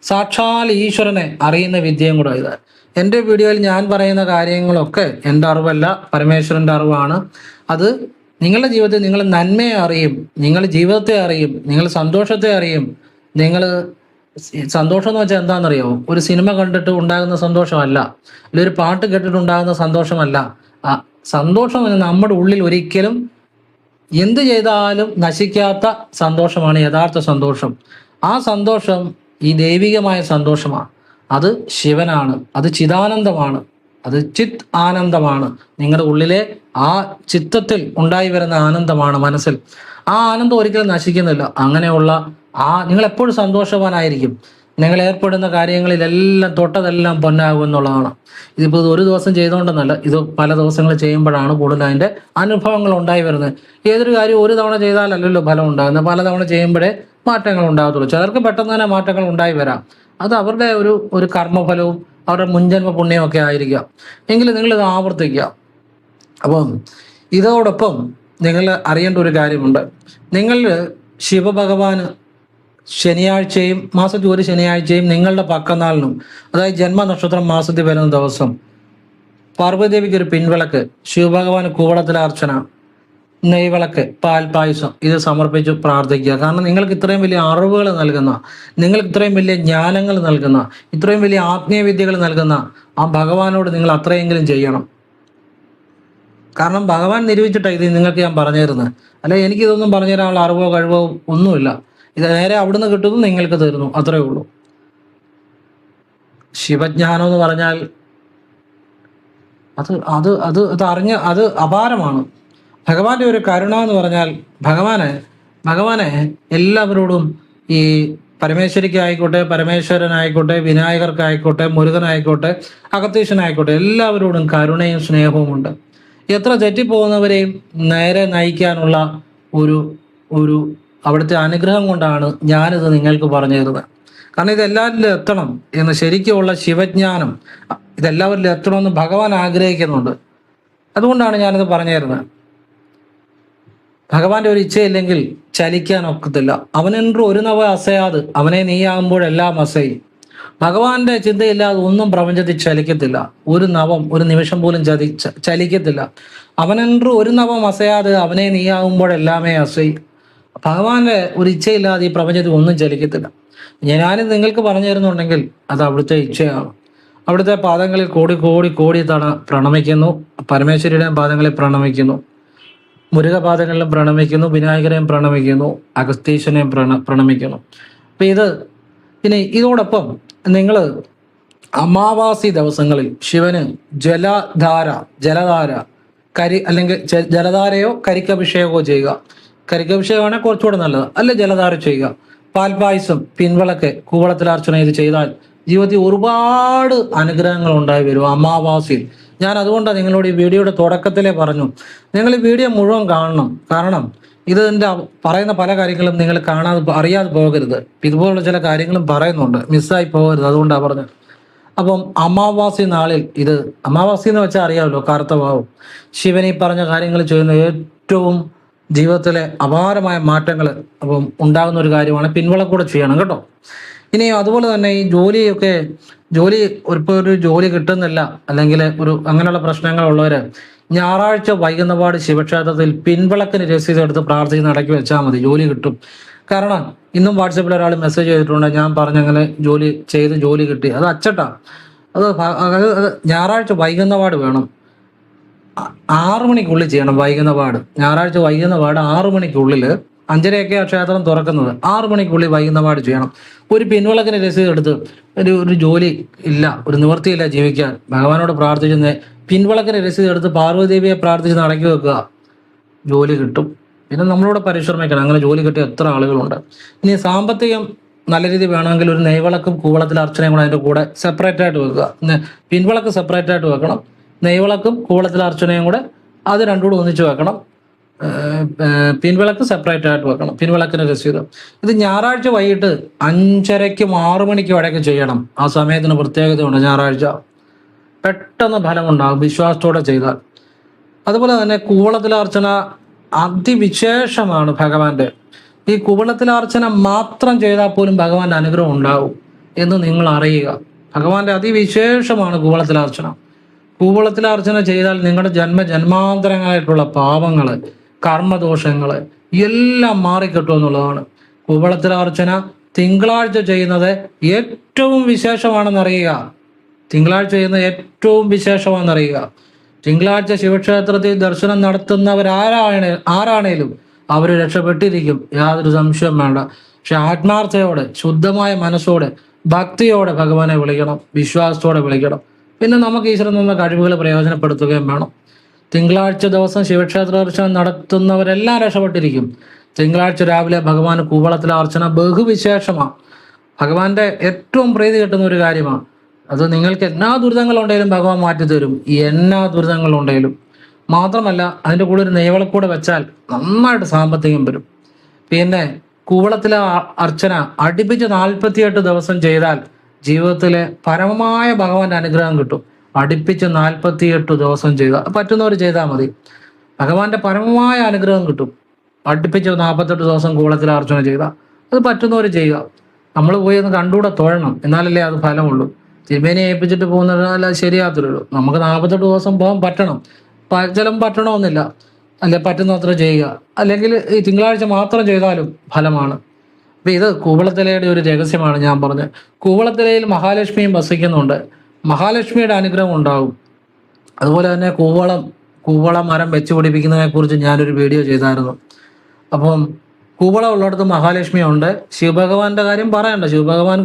സാക്ഷാൽ ഈശ്വരനെ അറിയുന്ന വിദ്യയും കൂടെ ഇത്. എൻ്റെ വീഡിയോയിൽ ഞാൻ പറയുന്ന കാര്യങ്ങളൊക്കെ എൻ്റെ അറിവല്ല, പരമേശ്വരൻ്റെ അറിവാണ്. അത് നിങ്ങളുടെ ജീവിതത്തിൽ നിങ്ങൾ നന്മയെ അറിയും, നിങ്ങൾ ജീവിതത്തെ അറിയും, നിങ്ങൾ സന്തോഷത്തെ അറിയും. നിങ്ങൾ സന്തോഷം എന്ന് വെച്ചാൽ എന്താണെന്നറിയാമോ? ഒരു സിനിമ കണ്ടിട്ട് ഉണ്ടാകുന്ന സന്തോഷമല്ല, അല്ലെങ്കിൽ ഒരു പാട്ട് കേട്ടിട്ടുണ്ടാകുന്ന സന്തോഷമല്ല. ആ സന്തോഷം നമ്മുടെ ഉള്ളിൽ ഒരിക്കലും എന്ത് ചെയ്താലും നശിക്കാത്ത സന്തോഷമാണ് യഥാർത്ഥ സന്തോഷം. ആ സന്തോഷം ഈ ദൈവികമായ സന്തോഷമാണ്. അത് ശിവനാണ്, അത് ചിദാനന്ദമാണ്, അത് ചിത് ആനന്ദമാണ്. നിങ്ങളുടെ ഉള്ളിലെ ആ ചിത്തത്തിൽ ഉണ്ടായി വരുന്ന ആനന്ദമാണ് മനസ്സിൽ. ആ ആനന്ദം ഒരിക്കലും നശിക്കുന്നില്ല. അങ്ങനെയുള്ള നിങ്ങൾ എപ്പോഴും സന്തോഷവാനായിരിക്കും. നിങ്ങൾ ഏർപ്പെടുന്ന കാര്യങ്ങളിലെല്ലാം തൊട്ടതെല്ലാം പൊന്നാകും എന്നുള്ളതാണ്. ഇതിപ്പോൾ ഇത് ഒരു ദിവസം ചെയ്തുകൊണ്ടെന്നല്ല, ഇത് പല ദിവസങ്ങൾ ചെയ്യുമ്പോഴാണ് കൂടുതൽ അതിൻ്റെ അനുഭവങ്ങൾ ഉണ്ടായി വരുന്നത്. ഏതൊരു കാര്യം ഒരു തവണ ചെയ്താലല്ലല്ലോ ഫലം ഉണ്ടാകുന്നത്, പല തവണ ചെയ്യുമ്പോഴേ മാറ്റങ്ങൾ ഉണ്ടാകത്തുള്ളൂ. ചിലർക്ക് പെട്ടെന്ന് തന്നെ മാറ്റങ്ങൾ ഉണ്ടായി വരാം. അത് അവരുടെ ഒരു കർമ്മഫലവും അവരുടെ മുൻജന്മ പുണ്യമൊക്കെ ആയിരിക്കാം. എങ്കിലും നിങ്ങളിത് ആവർത്തിക്കുക. അപ്പം ഇതോടൊപ്പം നിങ്ങൾ അറിയേണ്ട ഒരു കാര്യമുണ്ട്. നിങ്ങൾ ശിവഭഗവാന് ശനിയാഴ്ചയും മാസത്തിൽ ഒരു ശനിയാഴ്ചയും നിങ്ങളുടെ പക്കനാളിനും, അതായത് ജന്മനക്ഷത്രം മാസത്തിൽ വരുന്ന ദിവസം, പാർവ്വതീദേവിക്ക് ഒരു പിൻവിളക്ക്, ശിവഭഗവാന് കൂവളത്തിലർച്ചന, നെയ്വിളക്ക്, പാൽപായസം ഇത് സമർപ്പിച്ച് പ്രാർത്ഥിക്കുക. കാരണം നിങ്ങൾക്ക് ഇത്രയും വലിയ അറിവുകൾ നൽകുന്ന, നിങ്ങൾക്ക് ഇത്രയും വലിയ ജ്ഞാനങ്ങൾ നൽകുന്ന, ഇത്രയും വലിയ ആത്മീയ വിദ്യകൾ നൽകുന്ന ആ ഭഗവാനോട് നിങ്ങൾ അത്രയെങ്കിലും ചെയ്യണം. കാരണം ഭഗവാൻ നിരൂപിച്ചിട്ടാണ് ഇത് നിങ്ങൾക്ക് ഞാൻ പറഞ്ഞു തരുന്നത്. അല്ലെ എനിക്കിതൊന്നും പറഞ്ഞു തരാനുള്ള അറിവോ കഴിവോ ഒന്നുമില്ല. ഇത് നേരെ അവിടുന്ന് കിട്ടുന്നു, നിങ്ങൾക്ക് തരുന്നു, അത്രേ ഉള്ളൂ. ശിവജ്ഞാനം എന്ന് പറഞ്ഞാൽ അത് അപാരമാണ്. ഭഗവാന്റെ ഒരു കരുണ എന്ന് പറഞ്ഞാൽ ഭഗവാനെ എല്ലാവരോടും, ഈ പരമേശ്വരിക്കായിക്കോട്ടെ, പരമേശ്വരനായിക്കോട്ടെ, വിനായകർക്കായിക്കോട്ടെ, മുരുകനായിക്കോട്ടെ, അകത്തീശനായിക്കോട്ടെ, എല്ലാവരോടും കരുണയും സ്നേഹവും ഉണ്ട്. എത്ര തെറ്റിപ്പോകുന്നവരെയും നേരെ നയിക്കാനുള്ള ഒരു അവിടുത്തെ അനുഗ്രഹം കൊണ്ടാണ് ഞാനിത് നിങ്ങൾക്ക് പറഞ്ഞു തരുന്നത്. കാരണം ഇതെല്ലാവരിലും എത്തണം എന്ന്, ശരിക്കുമുള്ള ശിവജ്ഞാനം ഇതെല്ലാവരിലും എത്തണമെന്ന് ഭഗവാൻ ആഗ്രഹിക്കുന്നുണ്ട്. അതുകൊണ്ടാണ് ഞാനിത് പറഞ്ഞു തരുന്നത്. ഭഗവാന്റെ ഒരു ഇച്ഛയില്ലെങ്കിൽ ചലിക്കാൻ ഒക്കത്തില്ല. അവനെன்று ഒരു നവ അസയാത്, അവനെ നീയാകുമ്പോഴെല്ലാം അസയും. ഭഗവാന്റെ ചിന്തയില്ലാതെ ഒന്നും പ്രപഞ്ചത്തിൽ ചലിക്കത്തില്ല. ഒരു നവം ഒരു നിമിഷം പോലും ചലിക്കത്തില്ല. അവനെன்று ഒരു നവം അസയാത്, അവനെ നീയാകുമ്പോഴെല്ലാമേ അസയും. ഭഗവാന്റെ ഒരു ഇച്ഛയില്ലാതെ ഈ പ്രപഞ്ചത്തിൽ ഒന്നും ചലിക്കത്തില്ല. ഞാനും നിങ്ങൾക്ക് പറഞ്ഞു തരുന്നുണ്ടെങ്കിൽ അത് അവിടുത്തെ ഇച്ഛയാണ്. അവിടുത്തെ പാദങ്ങളിൽ കോടി കോടി കോടി തവണ പ്രണമിക്കുന്നു. പരമേശ്വരിയുടെയും പാദങ്ങളിൽ പ്രണമിക്കുന്നു, മുരുകപാദങ്ങളിലും പ്രണമിക്കുന്നു, വിനായകരെയും പ്രണമിക്കുന്നു, അഗസ്തീശ്വരനെയും പ്രണമിക്കുന്നു. അപ്പം ഇനി ഇതോടൊപ്പം നിങ്ങൾ അമാവാസി ദിവസങ്ങളിൽ ശിവന് ജലധാര അല്ലെങ്കിൽ ജലധാരയോ കരിക്കഭിഷേകമോ ചെയ്യുക. കരിക്കഭിഷേകമാണെങ്കിൽ കുറച്ചുകൂടെ നല്ലത്. അല്ല ജലധാര ചെയ്യുക. പാൽപായസം, പിൻവിളക്ക്, കൂവളത്തിലർച്ചന ഇത് ചെയ്താൽ ജീവിതത്തിൽ ഒരുപാട് അനുഗ്രഹങ്ങൾ ഉണ്ടായി വരും അമാവാസിയിൽ. ഞാൻ അതുകൊണ്ടാണ് നിങ്ങളോട് ഈ വീഡിയോയുടെ തുടക്കത്തിലേ പറഞ്ഞു, നിങ്ങൾ ഈ വീഡിയോ മുഴുവൻ കാണണം. കാരണം ഇതിൻ്റെ പറയുന്ന പല കാര്യങ്ങളും നിങ്ങൾ അറിയാതെ പോകരുത്. ഇതുപോലുള്ള ചില കാര്യങ്ങളും പറയുന്നുണ്ട്, മിസ്സായി പോകരുത്. അതുകൊണ്ടാണ് പറഞ്ഞത്. അപ്പം അമാവാസി നാളിൽ അമാവാസി എന്ന് വെച്ചാൽ അറിയാമല്ലോ, കറുത്തവാവും. ശിവൻ ഈ പറഞ്ഞ കാര്യങ്ങൾ ചെയ്യുന്ന ഏറ്റവും ജീവിതത്തിലെ അപാരമായ മാറ്റങ്ങൾ അപ്പം ഉണ്ടാകുന്ന ഒരു കാര്യമാണ്. പിൻവിളക്കൂടെ ചെയ്യണം കേട്ടോ. ഇനി അതുപോലെ തന്നെ ഈ ഇപ്പോൾ ഒരു ജോലി കിട്ടുന്നില്ല, അല്ലെങ്കിൽ അങ്ങനെയുള്ള പ്രശ്നങ്ങളുള്ളവർ ഞായറാഴ്ച വൈകുന്നപാട് ശിവക്ഷേത്രത്തിൽ പിൻവിളക്കിന് രസീത് എടുത്ത് പ്രാർത്ഥിച്ച് നടക്കി വെച്ചാൽ മതി, ജോലി കിട്ടും. കാരണം ഇന്നും വാട്സപ്പിൽ ഒരാൾ മെസ്സേജ് ചെയ്തിട്ടുണ്ട്, ഞാൻ പറഞ്ഞങ്ങനെ ജോലി കിട്ടി. അത് അച്ചട്ടാ. അത് ഞായറാഴ്ച വൈകുന്നപാട് വേണം, 6 മണിക്കുള്ളിൽ ചെയ്യണം. ഞായറാഴ്ച വൈകുന്നപാട് 6 മണിക്കുള്ളിൽ, 5:30 ആ ക്ഷേത്രം തുറക്കുന്നത്, 6 മണിക്കുള്ളിൽ വൈകുന്നപാട് ചെയ്യണം. ഒരു പിൻവിളക്കിന് രസീത് എടുത്ത് ഒരു ജോലി ഇല്ല, ഒരു നിവൃത്തിയില്ല ജീവിക്കാൻ, ഭഗവാനോട് പ്രാർത്ഥിച്ച് പിൻവിളക്കിന് രസീത് എടുത്ത് പാർവതീദേവിയെ പ്രാർത്ഥിച്ച് നടക്കി വെക്കുക, ജോലി കിട്ടും. പിന്നെ നമ്മളോട് പരിശ്രമിക്കണം. അങ്ങനെ ജോലി കിട്ടിയ എത്ര ആളുകളുണ്ട്. ഇനി സാമ്പത്തികം നല്ല രീതി വേണമെങ്കിൽ ഒരു നെയ്വിളക്കും കൂവളത്തിൽ അർച്ചനയും കൂടെ അതിൻ്റെ കൂടെ സെപ്പറേറ്റ് ആയിട്ട് വെക്കുക. പിൻവിളക്ക് സെപ്പറേറ്റ് ആയിട്ട് വെക്കണം, നെയ്വിളക്കും കൂവളത്തിൽ അർച്ചനയും കൂടെ അത് രണ്ടും കൂടെ ഒന്നിച്ച് വെക്കണം. പിൻവിളക്ക് സെപ്പറേറ്റ് ആയിട്ട് വെക്കണം, പിൻവിളക്കിന് രസീത്. ഇത് ഞായറാഴ്ച വൈകിട്ട് 5:30-ക്കും 6 മണിക്കും ഇടയ്ക്ക് ചെയ്യണം. ആ സമയത്തിന് പ്രത്യേകതയുണ്ട്. ഞായറാഴ്ച പെട്ടെന്ന് ഫലമുണ്ടാകും വിശ്വാസത്തോടെ ചെയ്താൽ. അതുപോലെ തന്നെ കൂവളത്തിലർച്ചന അതിവിശേഷമാണ് ഭഗവാന്റെ. ഈ കൂവളത്തിലർച്ചന മാത്രം ചെയ്താൽ പോലും ഭഗവാന്റെ അനുഗ്രഹം ഉണ്ടാവും എന്ന് നിങ്ങൾ അറിയുക. ഭഗവാന്റെ അതിവിശേഷമാണ് കൂവളത്തിലർച്ചന. കൂവളത്തിലർച്ചന ചെയ്താൽ നിങ്ങളുടെ ജന്മാന്തരങ്ങളായിട്ടുള്ള പാപങ്ങള്, കർമ്മദോഷങ്ങള് എല്ലാം മാറിക്കിട്ടും എന്നുള്ളതാണ്. കൂവളത്തിലർച്ചന തിങ്കളാഴ്ച ചെയ്യുന്നത് ഏറ്റവും വിശേഷമാണെന്നറിയുക. തിങ്കളാഴ്ച ശിവക്ഷേത്രത്തിൽ ദർശനം നടത്തുന്നവരാരാണേലും അവർ രക്ഷപ്പെട്ടിരിക്കും, യാതൊരു സംശയം വേണ്ട. പക്ഷെ ആത്മാർത്ഥയോടെ, ശുദ്ധമായ മനസ്സോടെ, ഭക്തിയോടെ ഭഗവാനെ വിളിക്കണം, വിശ്വാസത്തോടെ വിളിക്കണം. പിന്നെ നമുക്ക് ഈശ്വരൻ തന്ന കഴിവുകൾ പ്രയോജനപ്പെടുത്തുകയും വേണം. തിങ്കളാഴ്ച ദിവസം ശിവക്ഷേത്ര ദർശനം നടത്തുന്നവരെല്ലാം രക്ഷപ്പെട്ടിരിക്കും. തിങ്കളാഴ്ച രാവിലെ ഭഗവാന് കൂവളത്തിലെ അർച്ചന ബഹുവിശേഷമാണ്. ഭഗവാന്റെ ഏറ്റവും പ്രീതി കിട്ടുന്ന ഒരു കാര്യമാണ് അത്. നിങ്ങൾക്ക് എന്നാ ദുരിതങ്ങളുണ്ടെങ്കിലും ഭഗവാൻ മാറ്റിത്തരും, എന്നാ ദുരിതങ്ങളുണ്ടെങ്കിലും. മാത്രമല്ല അതിൻ്റെ കൂടെ ഒരു നെയ്വിളക്കൂടെ വെച്ചാൽ നന്നായിട്ട് സാമ്പത്തികം വരും. പിന്നെ കൂവളത്തിലെ അർച്ചന അടുപ്പിച്ച് 48 ദിവസം ചെയ്താൽ ജീവിതത്തിലെ പരമമായ ഭഗവാന്റെ അനുഗ്രഹം കിട്ടും. അടുപ്പിച്ച് 48 ദിവസം ചെയ്താൽ, പറ്റുന്നവർ ചെയ്താൽ മതി, ഭഗവാന്റെ പരമമായ അനുഗ്രഹം കിട്ടും. അടുപ്പിച്ച് 48 ദിവസം കൂവളത്തിലെ അർച്ചന ചെയ്താൽ അത് പറ്റുന്നവർ ചെയ്യുക. നമ്മൾ പോയി ഒന്ന് കണ്ടുകൂടെ തൊഴണം, എന്നാലല്ലേ അത് ഫലമുള്ളൂ. തിരുമേനിയെ ഏൽപ്പിച്ചിട്ട് പോകുന്നത് അല്ല ശരിയാകത്തുള്ളൂ. നമുക്ക് 48 ദിവസം പോകാൻ പറ്റണം. ചിലപ്പോൾ പറ്റണമെന്നില്ല, അല്ലെ പറ്റുന്നത്ര ചെയ്യുക. അല്ലെങ്കിൽ ഈ തിങ്കളാഴ്ച മാത്രം ചെയ്താലും ഫലമാണ്. അപ്പം ഇത് കൂവളത്തിലയുടെ ഒരു രഹസ്യമാണ് ഞാൻ പറഞ്ഞത്. കൂവളത്തിലയിൽ മഹാലക്ഷ്മിയും വസിക്കുന്നുണ്ട്, മഹാലക്ഷ്മിയുടെ അനുഗ്രഹം ഉണ്ടാകും. അതുപോലെ തന്നെ കൂവള മരം വെച്ച് പിടിപ്പിക്കുന്നതിനെ കുറിച്ച് ഞാനൊരു വീഡിയോ ചെയ്തായിരുന്നു. അപ്പം കൂവളം ഉള്ളിടത്ത് മഹാലക്ഷ്മി ഉണ്ട്. ശിവഭഗവാന്റെ കാര്യം പറയണ്ട, ശിവഭഗവാൻ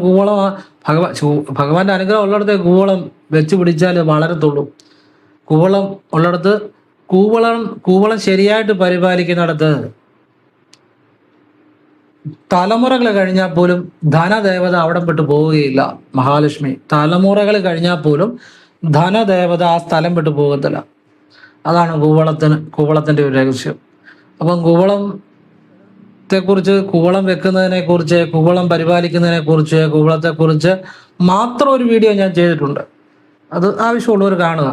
ഭഗവാന്റെ അനുഗ്രഹം ഉള്ളിടത്ത് കൂവളം വെച്ച് പിടിച്ചാൽ വളരത്തുള്ളൂ. കൂവളം ഉള്ളിടത്ത് കൂവളം ശരിയായിട്ട് പരിപാലിക്കുന്നിടത്ത് തലമുറകൾ കഴിഞ്ഞാൽ പോലും ധനദേവത അവിടെ വിട്ട് പോവുകയില്ല. മഹാലക്ഷ്മി തലമുറകൾ കഴിഞ്ഞാൽ പോലും ധനദേവത ആ സ്ഥലം വിട്ട് പോകത്തില്ല. അതാണ് കൂവളത്തിന്റെ ഒരു രഹസ്യം. അപ്പം കൂവളത്തെക്കുറിച്ച്, കൂവളം വെക്കുന്നതിനെ കുറിച്ച്, കൂവളം പരിപാലിക്കുന്നതിനെ കുറിച്ച്, കൂവളത്തെക്കുറിച്ച് മാത്രം ഒരു വീഡിയോ ഞാൻ ചെയ്തിട്ടുണ്ട്. അത് ആവശ്യമുള്ളവർ കാണുക.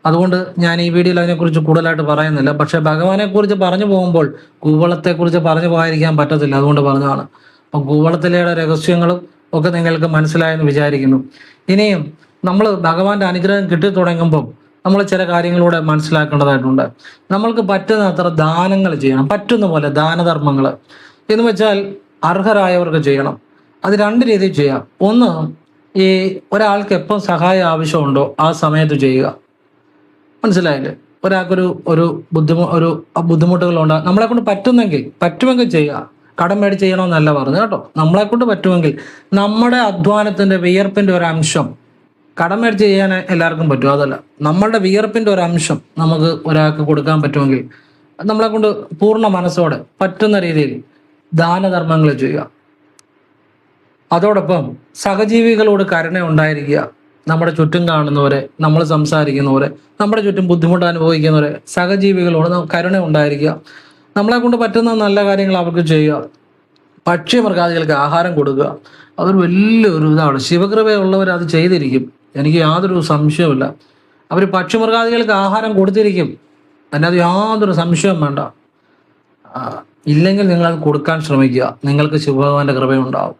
അതുകൊണ്ട് ഞാൻ ഈ വീഡിയോയിൽ അതിനെക്കുറിച്ച് കൂടുതലായിട്ട് പറയുന്നില്ല. പക്ഷെ ഭഗവാനെക്കുറിച്ച് പറഞ്ഞു പോകുമ്പോൾ കൂവളത്തെക്കുറിച്ച് പറഞ്ഞു പോകാതിരിക്കാൻ പറ്റത്തില്ല, അതുകൊണ്ട് പറഞ്ഞതാണ്. അപ്പം കൂവളത്തിലെ രഹസ്യങ്ങളും ഒക്കെ നിങ്ങൾക്ക് മനസ്സിലായെന്ന് വിചാരിക്കുന്നു. ഇനിയും നമ്മൾ ഭഗവാന്റെ അനുഗ്രഹം കിട്ടി തുടങ്ങുമ്പം നമ്മൾ ചില കാര്യങ്ങളിലൂടെ മനസ്സിലാക്കേണ്ടതായിട്ടുണ്ട്. നമ്മൾക്ക് പറ്റുന്ന അത്ര ദാനങ്ങൾ ചെയ്യണം, പറ്റുന്ന പോലെ ദാനധർമ്മങ്ങൾ എന്ന് വെച്ചാൽ അർഹരായവർക്ക് ചെയ്യണം. അത് രണ്ട് രീതിയിൽ ചെയ്യാം. ഒന്ന്, ഈ ഒരാൾക്ക് എപ്പം സഹായം ആവശ്യമുണ്ടോ ആ സമയത്ത് ചെയ്യുക. മനസ്സിലായില്ലേ? ഒരാൾക്കൊരു ഒരു ബുദ്ധിമുട്ടുകളുണ്ട്, നമ്മളെ കൊണ്ട് പറ്റുമെങ്കിൽ ചെയ്യുക. കടം മേടിച്ച് ചെയ്യണമെന്നല്ല പറഞ്ഞു കേട്ടോ. നമ്മളെ കൊണ്ട് പറ്റുമെങ്കിൽ നമ്മുടെ അധ്വാനത്തിന്റെ വിയർപ്പിന്റെ ഒരു അംശം കടം മേടിച്ച് ചെയ്യാൻ എല്ലാവർക്കും പറ്റും, അതല്ല, നമ്മളുടെ വിയർപ്പിന്റെ ഒരു അംശം നമുക്ക് ഒരാൾക്ക് കൊടുക്കാൻ പറ്റുമെങ്കിൽ നമ്മളെ കൊണ്ട് പൂർണ്ണ മനസ്സോടെ പറ്റുന്ന രീതിയിൽ ദാനധർമ്മങ്ങൾ ചെയ്യുക. അതോടൊപ്പം സഹജീവികളോട് കരുണ ഉണ്ടായിരിക്കുക. നമ്മുടെ ചുറ്റും കാണുന്നവരെ, നമ്മൾ സംസാരിക്കുന്നവരെ, നമ്മുടെ ചുറ്റും ബുദ്ധിമുട്ട് അനുഭവിക്കുന്നവരെ, സഹജീവികളോട് കരുണ ഉണ്ടായിരിക്കുക. നമ്മളെ കൊണ്ട് പറ്റുന്ന നല്ല കാര്യങ്ങൾ അവർക്ക് ചെയ്യുക. പക്ഷിമൃഗാദികൾക്ക് ആഹാരം കൊടുക്കുക. അതൊരു വലിയൊരു ഇതാണ്. ശിവകൃപയുള്ളവർ അത് ചെയ്തിരിക്കും, എനിക്ക് യാതൊരു സംശയവുമില്ല. അവർ പക്ഷിമൃഗാദികൾക്ക് ആഹാരം കൊടുത്തിരിക്കും, അതിനകത്ത് യാതൊരു സംശയവും വേണ്ട. ഇല്ലെങ്കിൽ നിങ്ങളത് കൊടുക്കാൻ ശ്രമിക്കുക, നിങ്ങൾക്ക് ശിവഭഗവാന്റെ കൃപയുണ്ടാവും.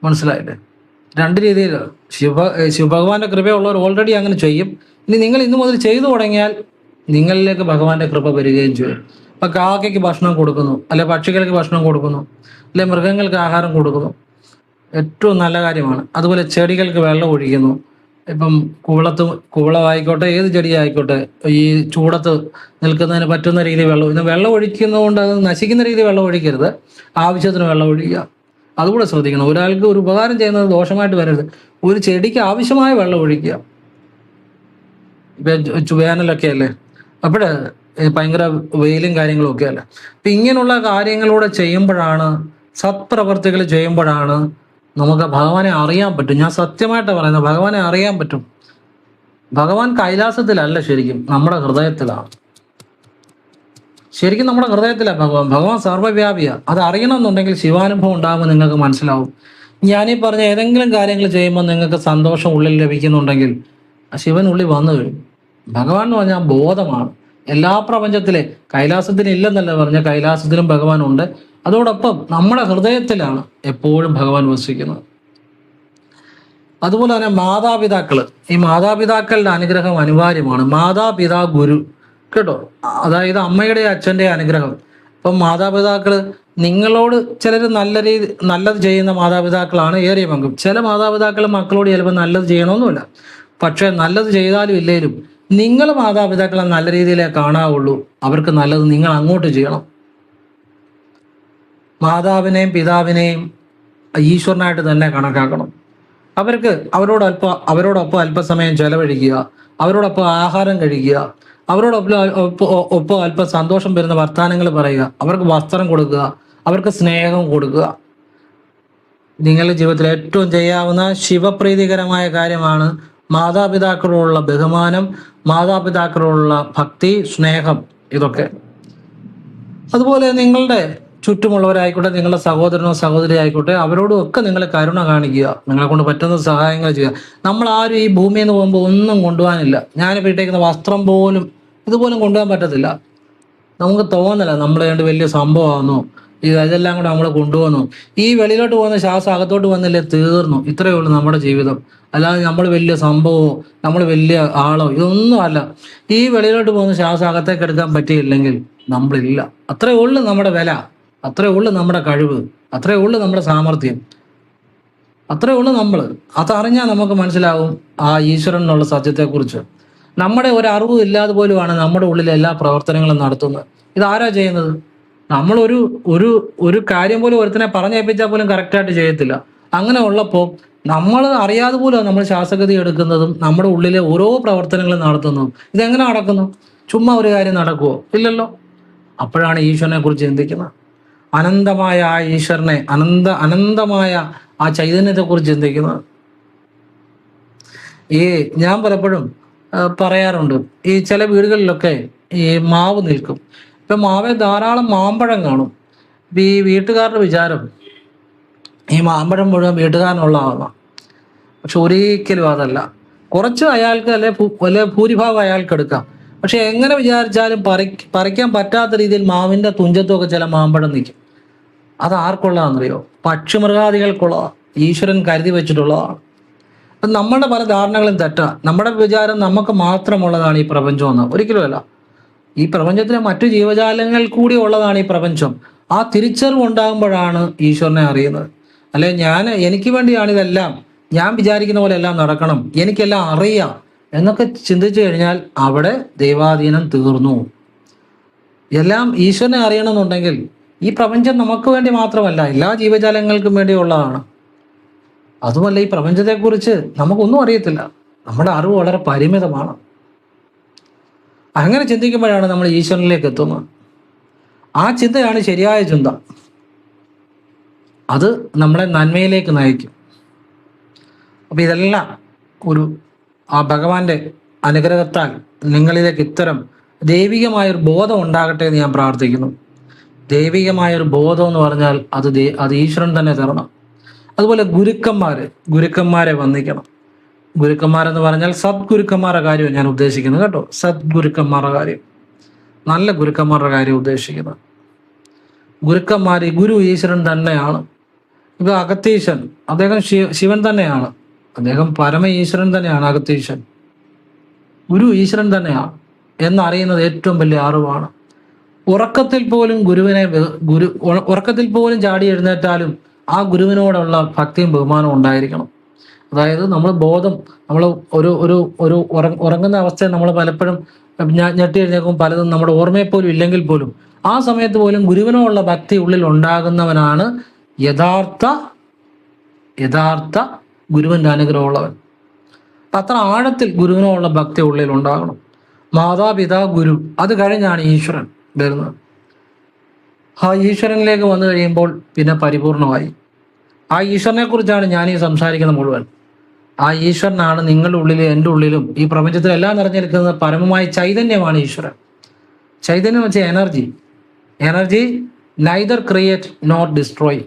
മനസ്സിലായില്ലേ? രണ്ട് രീതിയിൽ ശിവഭഗവാന്റെ കൃപയുള്ളവർ ഓൾറെഡി അങ്ങനെ ചെയ്യും. ഇനി നിങ്ങൾ ഇന്നു മുതൽ ചെയ്തു തുടങ്ങിയാൽ നിങ്ങളിലേക്ക് ഭഗവാന്റെ കൃപ വരികയും ചെയ്യും. ഇപ്പം കാക്കയ്ക്ക് ഭക്ഷണം കൊടുക്കുന്നു, അല്ലെ പക്ഷികൾക്ക് ഭക്ഷണം കൊടുക്കുന്നു, അല്ലെ മൃഗങ്ങൾക്ക് ആഹാരം കൊടുക്കുന്നു, ഏറ്റവും നല്ല കാര്യമാണ്. അതുപോലെ ചെടികൾക്ക് വെള്ളം ഒഴിക്കുന്നു. ഇപ്പം കുവളമായിക്കോട്ടെ, ഏത് ചെടി ആയിക്കോട്ടെ, ഈ ചൂടത്ത് നിൽക്കുന്നതിന് പറ്റുന്ന രീതിയിൽ വെള്ളം ഒഴിക്കുന്നതുകൊണ്ട് അത് നശിക്കുന്ന രീതിയിൽ വെള്ളം ഒഴിക്കരുത്, ആവശ്യത്തിന് വെള്ളം ഒഴിക്കുക. അതുകൂടെ ശ്രദ്ധിക്കണം. ഒരാൾക്ക് ഒരു ഉപകാരം ചെയ്യുന്നത് ദോഷമായിട്ട് വരരുത്. ഒരു ചെടിക്ക് ആവശ്യമായ വെള്ളം ഒഴിക്കുക. ഇപ്പം വേനലൊക്കെ അല്ലേ, അപ്പോഴേ ഭയങ്കര വെയിലും കാര്യങ്ങളും ഒക്കെ അല്ലേ. അപ്പം ഇങ്ങനെയുള്ള കാര്യങ്ങളൂടെ ചെയ്യുമ്പോഴാണ്, സത്പ്രവർത്തികൾ ചെയ്യുമ്പോഴാണ് നമുക്ക് ഭഗവാനെ അറിയാൻ പറ്റും. ഞാൻ സത്യമായിട്ട് പറയുന്നത്, ഭഗവാനെ അറിയാൻ പറ്റും. ഭഗവാൻ കൈലാസത്തിലല്ല, ശരിക്കും നമ്മുടെ ഹൃദയത്തിലാണ്. ശരിക്കും നമ്മുടെ ഹൃദയത്തിലാണ് ഭഗവാൻ സർവ്വവ്യാപിയാണ്. അത് അറിയണമെന്നുണ്ടെങ്കിൽ ശിവാനുഭവം ഉണ്ടാകുമ്പോൾ നിങ്ങൾക്ക് മനസ്സിലാവും. ഞാനീ പറഞ്ഞ ഏതെങ്കിലും കാര്യങ്ങൾ ചെയ്യുമ്പോൾ നിങ്ങൾക്ക് സന്തോഷം ഉള്ളിൽ ലഭിക്കുന്നുണ്ടെങ്കിൽ ശിവൻ ഉള്ളിൽ വന്നു കഴിഞ്ഞു. ഭഗവാൻ എന്ന് പറഞ്ഞാൽ ബോധമാണ്. എല്ലാ പ്രപഞ്ചത്തിലെ കൈലാസത്തിന് ഇല്ലെന്നല്ല പറഞ്ഞ, കൈലാസത്തിലും ഭഗവാൻ ഉണ്ട്. അതോടൊപ്പം നമ്മുടെ ഹൃദയത്തിലാണ് എപ്പോഴും ഭഗവാൻ വസിക്കുന്നത്. അതുപോലെ തന്നെ മാതാപിതാക്കള്, ഈ മാതാപിതാക്കളുടെ അനുഗ്രഹം അനിവാര്യമാണ്. മാതാപിതാ ഗുരു, കേട്ടോ. അതായത് അമ്മയുടെ അച്ഛൻ്റെ അനുഗ്രഹം. ഇപ്പം മാതാപിതാക്കള് നിങ്ങളോട് ചിലർ നല്ലത് ചെയ്യുന്ന മാതാപിതാക്കളാണ് ഏറിയ പങ്കും. ചില മാതാപിതാക്കൾ മക്കളോട് ചിലപ്പോൾ നല്ലത് ചെയ്യണമെന്നില്ല, പക്ഷെ നല്ലത് ചെയ്താലും ഇല്ലേലും നിങ്ങൾ മാതാപിതാക്കളെ നല്ല രീതിയിലേ കാണാവുള്ളൂ. അവർക്ക് നല്ലത് നിങ്ങൾ അങ്ങോട്ട് ചെയ്യണം. മാതാവിനെയും പിതാവിനെയും ഈശ്വരനായിട്ട് തന്നെ കണക്കാക്കണം. അവരോടൊപ്പം അല്പസമയം ചെലവഴിക്കുക, അവരോടൊപ്പം ആഹാരം കഴിക്കുക, അവരോടൊപ്പം അല്പം സന്തോഷം വരുന്ന വർത്തമാനങ്ങൾ പറയുക, അവർക്ക് വസ്ത്രം കൊടുക്കുക, അവർക്ക് സ്നേഹം കൊടുക്കുക. നിങ്ങളുടെ ജീവിതത്തിൽ ഏറ്റവും ചെയ്യാവുന്ന ശിവപ്രീതികരമായ കാര്യമാണ് മാതാപിതാക്കളോടുള്ള ബഹുമാനം, മാതാപിതാക്കളോടുള്ള ഭക്തി, സ്നേഹം, ഇതൊക്കെ. അതുപോലെ നിങ്ങളുടെ ചുറ്റുമുള്ളവരായിക്കോട്ടെ, നിങ്ങളുടെ സഹോദരനോ സഹോദരി ആയിക്കോട്ടെ, അവരോടും ഒക്കെ നിങ്ങൾ കരുണ കാണിക്കുക, നിങ്ങളെ കൊണ്ട് പറ്റുന്ന സഹായങ്ങൾ ചെയ്യുക. നമ്മൾ ആരും ഈ ഭൂമിയിൽ നിന്ന് പോകുമ്പോൾ ഒന്നും കൊണ്ടുപോകാനില്ല. ഞാനിപ്പോൾ ഇട്ടേക്കുന്ന വസ്ത്രം പോലും ഇതുപോലും കൊണ്ടുപോകാൻ പറ്റത്തില്ല. നമുക്ക് തോന്നല നമ്മൾ വേണ്ട വലിയ സംഭവമാണെന്നോ, ഇതെല്ലാം കൂടെ നമ്മൾ കൊണ്ടുപോകുന്നു. ഈ വെളിയിലോട്ട് പോകുന്ന ശ്വാസം അകത്തോട്ട് വന്നില്ലേ, തീർന്നു. ഇത്രയേ ഉള്ളൂ നമ്മുടെ ജീവിതം. അല്ലാതെ നമ്മൾ വലിയ സംഭവമോ നമ്മൾ വലിയ ആളോ ഇതൊന്നും അല്ല. ഈ വെളിയിലോട്ട് പോകുന്ന ശ്വാസം അകത്തേക്ക് എടുക്കാൻ പറ്റിയില്ലെങ്കിൽ നമ്മളില്ല. അത്രേ ഉള്ളൂ നമ്മുടെ വില, അത്രേ ഉള്ളൂ നമ്മുടെ കഴിവ്, അത്രേ ഉള്ളൂ നമ്മുടെ സാമർഥ്യം, അത്രേ ഉള്ളൂ നമ്മൾ. അതറിഞ്ഞാൽ നമുക്ക് മനസ്സിലാവും ആ ഈശ്വരനുള്ള സത്യത്തെക്കുറിച്ച്. നമ്മുടെ ഒരു അറിവും ഇല്ലാതെ പോലുമാണ് നമ്മുടെ ഉള്ളിലെ എല്ലാ പ്രവർത്തനങ്ങളും നടത്തുന്നത്. ഇതാരാ ചെയ്യുന്നത്? നമ്മൾ ഒരു കാര്യം പോലും ഒരുത്തനെ പറഞ്ഞേൽപ്പിച്ചാൽ പോലും കറക്റ്റായിട്ട് ചെയ്യത്തില്ല. അങ്ങനെ ഉള്ളപ്പോൾ നമ്മൾ അറിയാതെ പോലും നമ്മൾ ശ്വാസഗതി എടുക്കുന്നതും നമ്മുടെ ഉള്ളിലെ ഓരോ പ്രവർത്തനങ്ങളും നടത്തുന്നതും. ഇതെങ്ങനെ നടക്കുന്നു? ചുമ്മാ ഒരു കാര്യം നടക്കുമോ? ഇല്ലല്ലോ. അപ്പോഴാണ് ഈശ്വരനെ കുറിച്ച് ചിന്തിക്കുന്നത്. അനന്തമായ ആ ഈശ്വരനെ, അനന്തമായ ആ ചൈതന്യത്തെക്കുറിച്ച് ചിന്തിക്കുന്നത്. ഞാൻ പലപ്പോഴും പറയാറുണ്ട്, ഈ ചില വീടുകളിലൊക്കെ ഈ മാവ് നിൽക്കും. ഇപ്പം മാവിൽ ധാരാളം മാമ്പഴം കാണും. ഇപ്പം ഈ വീട്ടുകാരുടെ വിചാരം ഈ മാമ്പഴം മുഴുവൻ വീട്ടുകാരനുള്ളതാണ്. പക്ഷെ ഒരിക്കലും അതല്ല. കുറച്ച് അയാൾക്ക് അല്ലെ ഭൂരിഭാഗം അയാൾക്ക് എടുക്കാം. പക്ഷെ എങ്ങനെ വിചാരിച്ചാലും പറിക്കാൻ പറ്റാത്ത രീതിയിൽ മാവിൻ്റെ തുഞ്ചത്തൊക്കെ ചില മാമ്പഴം നിൽക്കും. അത് ആർക്കുള്ളതാണെന്നറിയോ? പക്ഷിമൃഗാദികൾക്കുള്ളതാണ്. ഈശ്വരൻ കരുതി വെച്ചിട്ടുള്ളതാണ്. അത് നമ്മുടെ പല ധാരണകളും തെറ്റാ. നമ്മുടെ വിചാരം നമുക്ക് മാത്രമുള്ളതാണ് ഈ പ്രപഞ്ചമെന്ന്. ഒരിക്കലുമല്ല. ഈ പ്രപഞ്ചത്തിലെ മറ്റു ജീവജാലങ്ങൾ കൂടി ഉള്ളതാണ് ഈ പ്രപഞ്ചം. ആ തിരിച്ചറിവ് ഉണ്ടാകുമ്പോഴാണ് ഈശ്വരനെ അറിയുന്നത്. അല്ലെ എനിക്ക് വേണ്ടിയാണ് ഇതെല്ലാം, ഞാൻ വിചാരിക്കുന്ന പോലെ എല്ലാം നടക്കണം, എനിക്കെല്ലാം അറിയാം എന്നൊക്കെ ചിന്തിച്ചു കഴിഞ്ഞാൽ അവിടെ ദൈവാധീനം തീർന്നു. എല്ലാം ഈശ്വരനെ അറിയണമെന്നുണ്ടെങ്കിൽ ഈ പ്രപഞ്ചം നമുക്ക് വേണ്ടി മാത്രമല്ല, എല്ലാ ജീവജാലങ്ങൾക്കും വേണ്ടിയുള്ളതാണ്. അതുമല്ല, ഈ പ്രപഞ്ചത്തെക്കുറിച്ച് നമുക്കൊന്നും അറിയത്തില്ല. നമ്മുടെ അറിവ് വളരെ പരിമിതമാണ്. അങ്ങനെ ചിന്തിക്കുമ്പോഴാണ് നമ്മൾ ഈശ്വരനിലേക്ക് എത്തുന്നത്. ആ ചിന്തയാണ് ശരിയായ ചിന്ത. അത് നമ്മളെ നന്മയിലേക്ക് നയിക്കും. അപ്പം ഇതെല്ലാം ആ ഭഗവാന്റെ അനുഗ്രഹത്താൽ നിങ്ങളിലേക്ക് ഇത്തരം ദൈവികമായൊരു ബോധം ഉണ്ടാകട്ടെ എന്ന് ഞാൻ പ്രാർത്ഥിക്കുന്നു. ദൈവികമായൊരു ബോധം എന്ന് പറഞ്ഞാൽ അത് ഈശ്വരൻ തന്നെ തരണം. അതുപോലെ ഗുരുക്കന്മാരെ വന്ദിക്കണം. ഗുരുക്കന്മാരെന്ന് പറഞ്ഞാൽ സദ്ഗുരുക്കന്മാരുടെ കാര്യമാണ് ഞാൻ ഉദ്ദേശിക്കുന്നത് കേട്ടോ. സദ്ഗുരുക്കന്മാരുടെ കാര്യം, നല്ല ഗുരുക്കന്മാരുടെ കാര്യം ഉദ്ദേശിക്കുന്നത്. ഗുരു ഈശ്വരൻ തന്നെയാണ്. ഇപ്പൊ അഗത്തീശൻ, അദ്ദേഹം ശിവൻ തന്നെയാണ്. അദ്ദേഹം പരമ ഈശ്വരൻ തന്നെയാണ്. അഗത്തീശൻ ഗുരു ഈശ്വരൻ തന്നെയാണ് എന്നറിയുന്നത് ഏറ്റവും വലിയ അറിവാണ്. ഉറക്കത്തിൽ പോലും ചാടി എഴുന്നേറ്റാലും ആ ഗുരുവിനോടുള്ള ഭക്തിയും ബഹുമാനവും ഉണ്ടായിരിക്കണം. അതായത് നമ്മൾ ഉറങ്ങുന്ന അവസ്ഥയിൽ നമ്മൾ പലപ്പോഴും ഞെട്ടി എഴുന്നേക്കും, പലതും നമ്മുടെ ഓർമ്മയെ പോലും ഇല്ലെങ്കിൽ പോലും ആ സമയത്ത് പോലും ഗുരുവിനോടുള്ള ഭക്തി ഉള്ളിൽ ഉണ്ടാകുന്നവനാണ് യഥാർത്ഥ ഗുരുവിൻ്റെ അനുഗ്രഹമുള്ളവൻ. അത്ര ആഴത്തിൽ ഗുരുവിനോടുള്ള ഭക്തി ഉള്ളിൽ ഉണ്ടാകണം. മാതാപിതാ ഗുരു, അത് കഴിഞ്ഞാണ് ഈശ്വരൻ വരുന്നത്. ആ ഈശ്വരനിലേക്ക് വന്നു കഴിയുമ്പോൾ പിന്നെ പരിപൂർണമായി. ആ ഈശ്വരനെ കുറിച്ചാണ് ഞാൻ ഈ സംസാരിക്കുന്നത് മുഴുവൻ. ആ ഈശ്വരനാണ് നിങ്ങളുടെ ഉള്ളിലും എൻ്റെ ഉള്ളിലും ഈ പ്രപഞ്ചത്തിലെല്ലാം നിറഞ്ഞിരിക്കുന്നത്. പരമമായ ചൈതന്യമാണ് ഈശ്വരൻ. ചൈതന്യം വെച്ച energy neither create not destroy.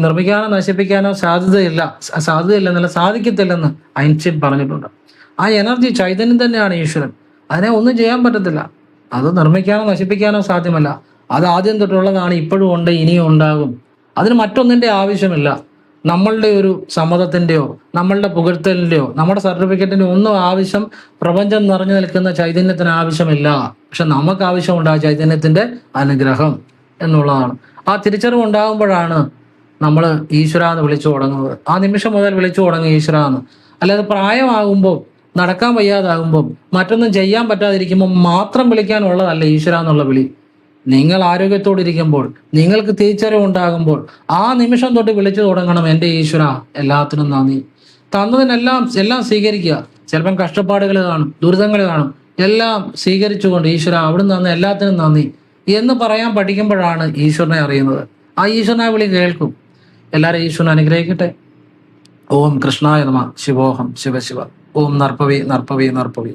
നിർമ്മിക്കാനോ നശിപ്പിക്കാനോ സാധ്യതയില്ലെന്നല്ല, സാധിക്കത്തില്ലെന്ന് ഐൻസ്റ്റീൻ പറഞ്ഞിട്ടുണ്ട്. ആ എനർജി ചൈതന്യം തന്നെയാണ് ഈശ്വരൻ. അതിനെ ഒന്നും ചെയ്യാൻ പറ്റത്തില്ല. അത് നിർമ്മിക്കാനോ നശിപ്പിക്കാനോ സാധ്യമല്ല. അത് ആദ്യം തൊട്ടുള്ളതാണ്, ഇപ്പോഴും ഉണ്ട്, ഇനിയും ഉണ്ടാകും. അതിന് മറ്റൊന്നിൻ്റെ ആവശ്യമില്ല. നമ്മളുടെ ഒരു സമ്മതത്തിൻ്റെയോ നമ്മളുടെ പുകഴ്ത്തലിൻ്റെയോ നമ്മുടെ സർട്ടിഫിക്കറ്റിൻ്റെ ഒന്നും ആവശ്യം പ്രപഞ്ചം നിറഞ്ഞു നിൽക്കുന്ന ചൈതന്യത്തിന് ആവശ്യമില്ല. പക്ഷെ നമുക്ക് ആവശ്യമുണ്ട് ആ ചൈതന്യത്തിൻ്റെ അനുഗ്രഹം എന്നുള്ളതാണ്. ആ തിരിച്ചറിവ് ഉണ്ടാകുമ്പോഴാണ് നമ്മൾ ഈശ്വര എന്ന് വിളിച്ചു തുടങ്ങുന്നത്. ആ നിമിഷം മുതൽ വിളിച്ചു തുടങ്ങും ഈശ്വര എന്ന്. അല്ലാതെ പ്രായമാകുമ്പോൾ, നടക്കാൻ വയ്യാതാകുമ്പോൾ, മറ്റൊന്നും ചെയ്യാൻ പറ്റാതിരിക്കുമ്പോൾ മാത്രം വിളിക്കാനുള്ളതല്ല ഈശ്വര എന്നുള്ള വിളി. നിങ്ങൾ ആരോഗ്യത്തോടിരിക്കുമ്പോൾ, നിങ്ങൾക്ക് തിരിച്ചറിവുണ്ടാകുമ്പോൾ ആ നിമിഷം തൊട്ട് വിളിച്ചു തുടങ്ങണം, എൻ്റെ ഈശ്വര എല്ലാത്തിനും നന്ദി. എല്ലാം സ്വീകരിക്കുക. ചിലപ്പം കഷ്ടപ്പാടുകൾ കാണും, ദുരിതങ്ങൾ കാണും, എല്ലാം സ്വീകരിച്ചുകൊണ്ട് ഈശ്വര അവിടുന്ന് നന്ദി, എല്ലാത്തിനും നന്ദി എന്ന് പറയാൻ പഠിക്കുമ്പോഴാണ് ഈശ്വരനെ അറിയുന്നത്. ആ ഈശ്വരനെ വിളി കേൾക്കും. എല്ലാവരും ഈശ്വരനെ അനുഗ്രഹിക്കട്ടെ. ഓം കൃഷ്ണായ നമഃ. ശിവോഹം ശിവ ശിവ. ഓം നർപ്പവി നർപ്പവി നർപ്പവി.